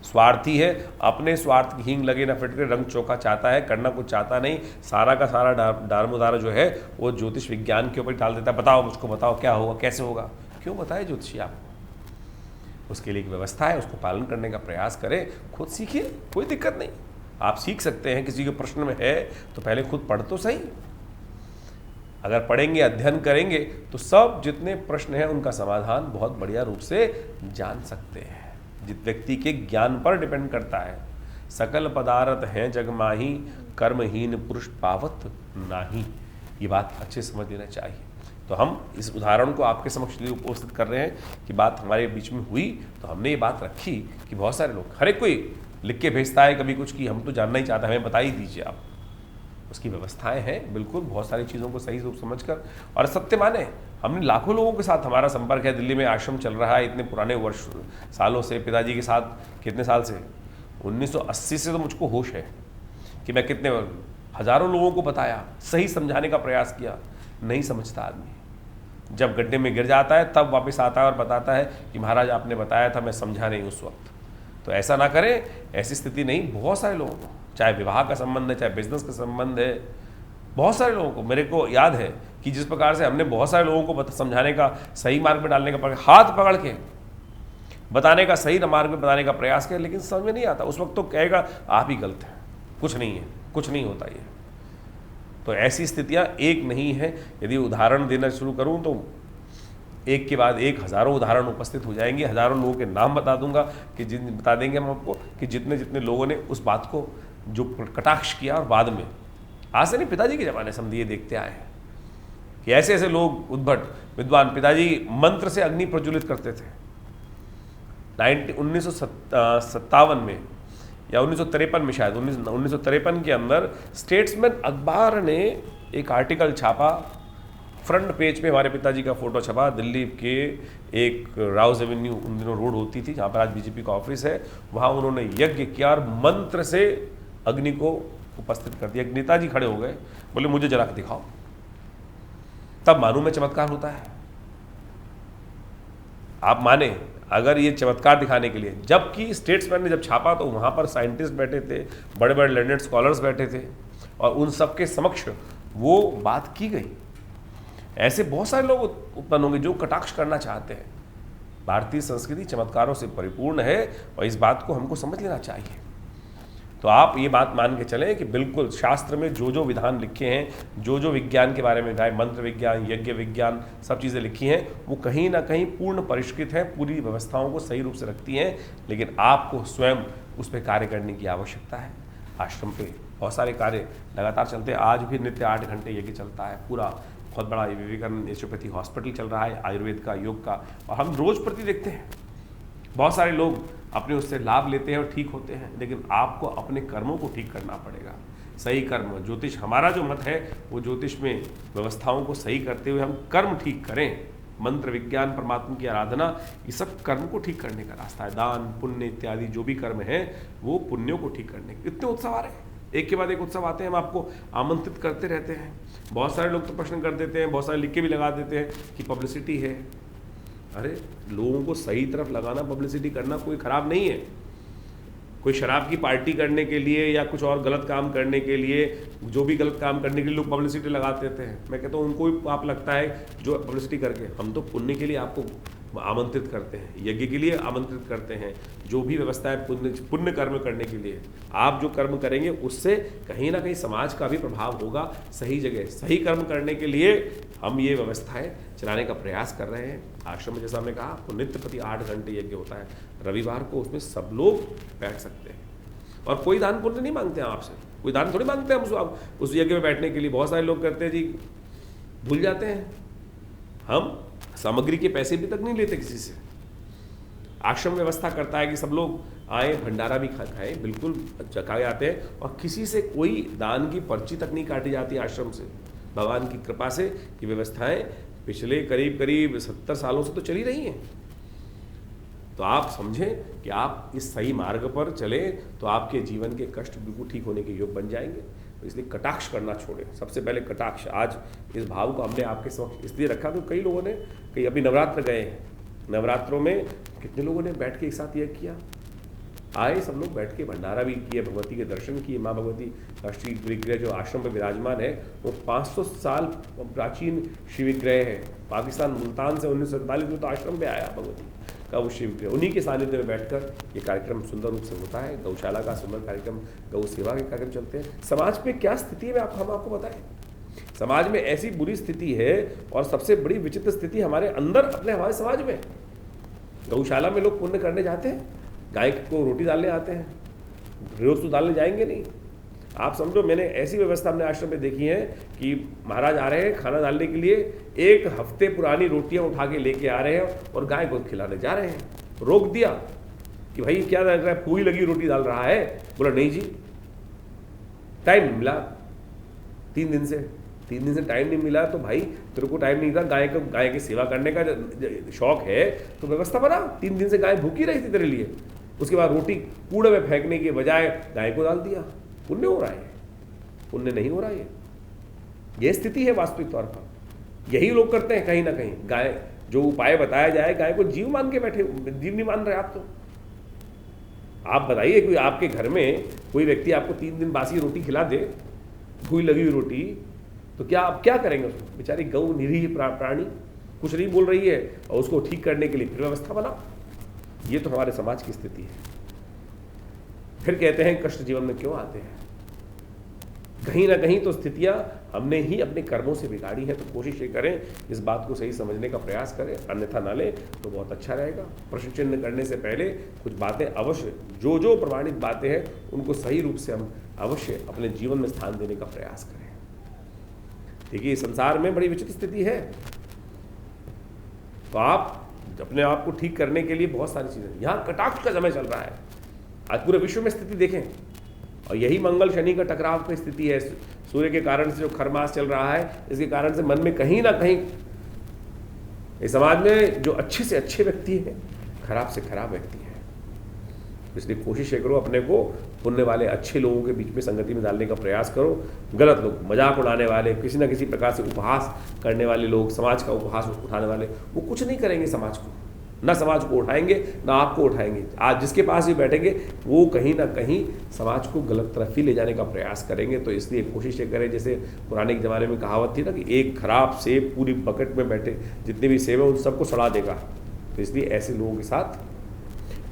स्वार्थी है। अपने स्वार्थ की हींग लगे ना फिटके रंग चोखा चाहता है, करना कुछ चाहता नहीं। सारा का सारा दारमोदारा जो है वो ज्योतिष विज्ञान के ऊपर डाल देता है। बताओ मुझको, बताओ क्या होगा, कैसे होगा। क्यों बताए ज्योतिषी आपको? उसके लिए एक व्यवस्था है, उसको पालन करने का प्रयास करें। खुद सीखिए, कोई दिक्कत नहीं। आप सीख सकते हैं। किसी के प्रश्न में है तो पहले खुद पढ़ तो सही। अगर पढ़ेंगे, अध्ययन करेंगे तो सब जितने प्रश्न हैं उनका समाधान बहुत बढ़िया रूप से जान सकते हैं। जिस व्यक्ति के ज्ञान पर डिपेंड करता है। सकल पदार्थ हैं जग माही, कर्महीन पुरुष पावत नाही। ये बात अच्छे समझ लेना चाहिए। तो हम इस उदाहरण को आपके समक्ष लिए उपस्थित कर रहे हैं कि बात हमारे बीच में हुई तो हमने ये बात रखी कि बहुत सारे लोग, हर एक कोई लिख के भेजता है कभी कुछ कि हम तो जानना ही चाहते हैं, हमें बता ही दीजिए आप। उसकी व्यवस्थाएं हैं बिल्कुल, बहुत सारी चीज़ों को सही रूप समझकर। और सत्य माने, हमने लाखों लोगों के साथ हमारा संपर्क है। दिल्ली में आश्रम चल रहा है इतने पुराने वर्ष सालों से, पिताजी के साथ कितने साल से, 1980 से तो मुझको होश है कि मैं कितने हजारों लोगों को बताया, सही समझाने का प्रयास किया। नहीं समझता आदमी, जब गड्ढे में गिर जाता है तब वापस आता है और बताता है कि महाराज आपने बताया था, मैं समझा नहीं उस वक्त। तो ऐसा ना करें, ऐसी स्थिति नहीं। बहुत सारे लोगों को, चाहे विवाह का संबंध है, चाहे बिजनेस का संबंध है, बहुत सारे लोगों को, मेरे को याद है कि जिस प्रकार से हमने बहुत सारे लोगों को समझाने का, सही मार्ग में डालने का, हाथ पकड़ के बताने का, सही मार्ग में बताने का प्रयास किया, लेकिन समझ में नहीं आता। उस वक्त तो कहेगा आप ही गलत हैं, कुछ नहीं है, कुछ नहीं होता ये। तो ऐसी स्थितियां एक नहीं है। यदि उदाहरण देना शुरू करूं तो एक के बाद एक हज़ारों उदाहरण उपस्थित हो जाएंगे। हज़ारों लोगों के नाम बता दूंगा कि बता देंगे हम आपको कि जितने जितने लोगों ने उस बात को जो कटाक्ष किया, और बाद में, आज से नहीं, पिताजी के ज़माने से हम ये देखते आए हैं कि ऐसे ऐसे लोग उद्भट विद्वान, पिताजी मंत्र से अग्नि प्रज्वलित करते थे। 1957 में या 1953 में, शायद 1953 के अंदर स्टेट्समैन अखबार ने एक आर्टिकल छापा, फ्रंट पेज पे हमारे पिताजी का फोटो छपा। दिल्ली के एक राउज एवेन्यू उन दिनों रोड होती थी जहाँ पर आज बीजेपी का ऑफिस है, वहाँ उन्होंने यज्ञ किया और मंत्र से अग्नि को उपस्थित कर दिया। नेताजी खड़े हो गए, बोले मुझे जला के दिखाओ, तब मालूम में चमत्कार होता है। आप माने, अगर ये चमत्कार दिखाने के लिए, जबकि स्टेट्समैन ने जब छापा तो वहाँ पर साइंटिस्ट बैठे थे, बड़े बड़े लर्नेड स्कॉलर्स बैठे थे, और उन सबके समक्ष वो बात की गई। ऐसे बहुत सारे लोग उत्पन्न होंगे जो कटाक्ष करना चाहते हैं। भारतीय संस्कृति चमत्कारों से परिपूर्ण है और इस बात को हमको समझ लेना चाहिए। तो आप ये बात मान के चलें कि बिल्कुल शास्त्र में जो जो विधान लिखे हैं, जो जो विज्ञान के बारे में चाहे मंत्र विज्ञान, यज्ञ विज्ञान, सब चीज़ें लिखी हैं, वो कहीं ना कहीं पूर्ण परिष्कृत हैं, पूरी व्यवस्थाओं को सही रूप से रखती हैं, लेकिन आपको स्वयं उस पर कार्य करने की आवश्यकता है। आश्रम पे बहुत सारे कार्य लगातार चलते हैं। आज भी नित्य 8 घंटे यज्ञ चलता है, पूरा बहुत बड़ा विवेकानंद नेचुरोपैथी हॉस्पिटल चल रहा है, आयुर्वेद का, योग का, और हम रोज़ प्रति देखते हैं बहुत सारे लोग अपने उससे लाभ लेते हैं और ठीक होते हैं। लेकिन आपको अपने कर्मों को ठीक करना पड़ेगा। सही कर्म, ज्योतिष, हमारा जो मत है वो ज्योतिष में व्यवस्थाओं को सही करते हुए हम कर्म ठीक करें। मंत्र विज्ञान, परमात्मा की आराधना, ये सब कर्म को ठीक करने का रास्ता है। दान पुण्य इत्यादि जो भी कर्म है वो पुण्यों को ठीक करने के। इतने उत्सव आ रहे हैं, एक के बाद एक उत्सव आते हैं, हम आपको आमंत्रित करते रहते हैं। बहुत सारे लोग तो प्रश्न कर देते हैं, बहुत सारे लिख के भी लगा देते हैं कि पब्लिसिटी है। अरे लोगों को सही तरफ लगाना, पब्लिसिटी करना कोई खराब नहीं है। कोई शराब की पार्टी करने के लिए या कुछ और गलत काम करने के लिए, जो भी गलत काम करने के लिए लोग पब्लिसिटी लगा देते हैं, मैं कहता हूँ उनको भी पाप लगता है जो पब्लिसिटी करके। हम तो पुण्य के लिए आपको आमंत्रित करते हैं, यज्ञ के लिए आमंत्रित करते हैं, जो भी व्यवस्था है पुण्य कर्म करने के लिए। आप जो कर्म करेंगे उससे कहीं ना कहीं समाज का भी प्रभाव होगा। सही जगह सही कर्म करने के लिए हम ये व्यवस्थाएं चलाने का प्रयास कर रहे हैं। आश्रम में जैसा हमने कहा, आपको नित्य प्रति 8 घंटे यज्ञ होता है। रविवार को उसमें सब लोग बैठ सकते हैं और कोई दान पुण्य नहीं मांगते हैं आपसे, कोई दान थोड़ी मांगते हैं हम उस यज्ञ में बैठने के लिए। बहुत सारे लोग करते हैं जी, भूल जाते हैं, हम सामग्री के पैसे भी तक नहीं लेते किसी से। आश्रम व्यवस्था करता है कि सब लोग आए, भंडारा भी खाएं, बिल्कुल चखाए आते हैं, और किसी से कोई दान की पर्ची तक नहीं काटी जाती आश्रम से। भगवान की कृपा से ये व्यवस्थाएं पिछले करीब 70 सालों से तो चली रही हैं। तो आप समझें कि आप इस सही मार्ग पर चले तो आपके जीवन के कष्ट बिल्कुल ठीक होने के योग बन जाएंगे। तो इसलिए कटाक्ष करना छोड़ें। सबसे पहले कटाक्ष, आज इस भाव को हमने आपके समक्ष इसलिए रखा तो कई लोगों ने, कई अभी नवरात्र गए हैं, नवरात्रों में कितने लोगों ने बैठ के एक साथ यह किया, आए सब लोग बैठ के भंडारा भी किए, भगवती के दर्शन किए। माँ भगवती राष्ट्रीय विग्रह जो आश्रम पर विराजमान है वो 500 साल प्राचीन शिव विग्रह है। पाकिस्तान मुल्तान से 1947 में तो आश्रम पे आया भगवती का वो शिव विग्रह। उन्हीं के सानिध्य में बैठकर ये कार्यक्रम सुंदर रूप से होता है। गौशाला का सुंदर कार्यक्रम, गौ सेवा के कार्यक्रम चलते हैं। समाज में क्या स्थिति है हम आपको बताएं। समाज में ऐसी बुरी स्थिति है और सबसे बड़ी विचित्र स्थिति हमारे अंदर, हमारे समाज में। गौशाला में लोग पुण्य करने जाते हैं, गाय को रोटी डालने आते हैं, रोज तो डालने जाएंगे नहीं। आप समझो, मैंने ऐसी व्यवस्था अपने आश्रम में देखी है कि महाराज आ रहे हैं खाना डालने के लिए, 1 हफ्ते पुरानी रोटियां उठा के लेके आ रहे हैं और गाय को खिलाने जा रहे हैं। रोक दिया कि भाई क्या लग रहा है, पूरी लगी रोटी डाल रहा है। बोला नहीं जी, टाइम नहीं मिला 3 दिन से। 3 दिन से टाइम नहीं मिला तो भाई तेरे को टाइम नहीं था, गाय की सेवा करने का शौक है तो व्यवस्था बना। 3 दिन से गाय भूखी रही थी तेरे लिए, उसके बाद रोटी कूड़े में फेंकने के बजाय गाय को डाल दिया। पुण्य हो रहा है? पुण्य नहीं हो रहा है। ये स्थिति है वास्तविक तौर पर। यही लोग करते हैं कहीं ना कहीं। गाय, जो उपाय बताया जाए, गाय को जीव मान के बैठे, जीव नहीं मान रहे आप। तो आप बताइए, कोई आपके घर में कोई व्यक्ति आपको 3 दिन बासी रोटी खिला दे, भूख लगी हुई रोटी, तो क्या आप क्या करेंगे उसको? बेचारी गौ निरीह प्राणी कुछ नहीं बोल रही है और उसको ठीक करने के लिए फिर व्यवस्था बनाओ। ये तो हमारे समाज की स्थिति है। फिर कहते हैं कष्ट जीवन में क्यों आते हैं? कहीं ना कहीं तो स्थितियां हमने ही अपने कर्मों से बिगाड़ी है। तो कोशिश ये करें, इस बात को सही समझने का प्रयास करें, अन्यथा ना ले तो बहुत अच्छा रहेगा। प्रश्न चिन्ह करने से पहले कुछ बातें अवश्य, जो जो प्रमाणित बातें हैं उनको सही रूप से हम अवश्य अपने जीवन में स्थान देने का प्रयास करें। देखिए, संसार में बड़ी विचित्र स्थिति है, तो आप अपने आप को ठीक करने के लिए बहुत सारी चीज़ें। यहाँ कटाक्ष का समय चल रहा है, आज पूरे विश्व में स्थिति देखें, और यही मंगल शनि का टकराव की स्थिति है। सूर्य के कारण से जो खरमास चल रहा है, इसके कारण से मन में कहीं ना कहीं इस समाज में जो अच्छे से अच्छे व्यक्ति हैं, खराब से खराब व्यक्ति हैं। इसलिए कोशिश करो अपने को पुण्य वाले अच्छे लोगों के बीच में संगति में डालने का प्रयास करो। गलत लोग, मजाक उड़ाने वाले, किसी न किसी प्रकार से उपहास करने वाले लोग, समाज का उपहास उठाने वाले, वो कुछ नहीं करेंगे समाज को। ना समाज को उठाएंगे ना आपको उठाएंगे। आज जिसके पास भी बैठेंगे वो कहीं ना कहीं समाज को गलत तरफ ही ले जाने का प्रयास करेंगे। तो इसलिए कोशिश ये करें, जैसे पुराने ज़माने में कहावत थी ना कि एक खराब सेब पूरी बकेट में बैठे जितने भी सेब हैं उन सबको सड़ा देगा। तो इसलिए ऐसे लोगों के साथ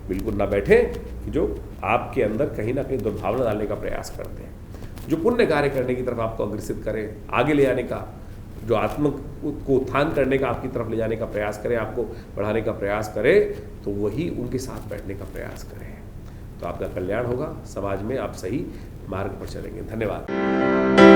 बिल्कुल ना बैठे कि जो आपके अंदर कहीं ना कहीं दुर्भावना डालने का प्रयास करते हैं, जो पुण्य कार्य करने की तरफ आपको अग्रसित करें, आगे ले जाने का, जो आत्म को उत्थान करने का आपकी तरफ ले जाने का प्रयास करें, आपको बढ़ाने का प्रयास करें, तो वही उनके साथ बैठने का प्रयास करें। तो आपका कल्याण होगा, समाज में आप सही मार्ग पर चलेंगे। धन्यवाद।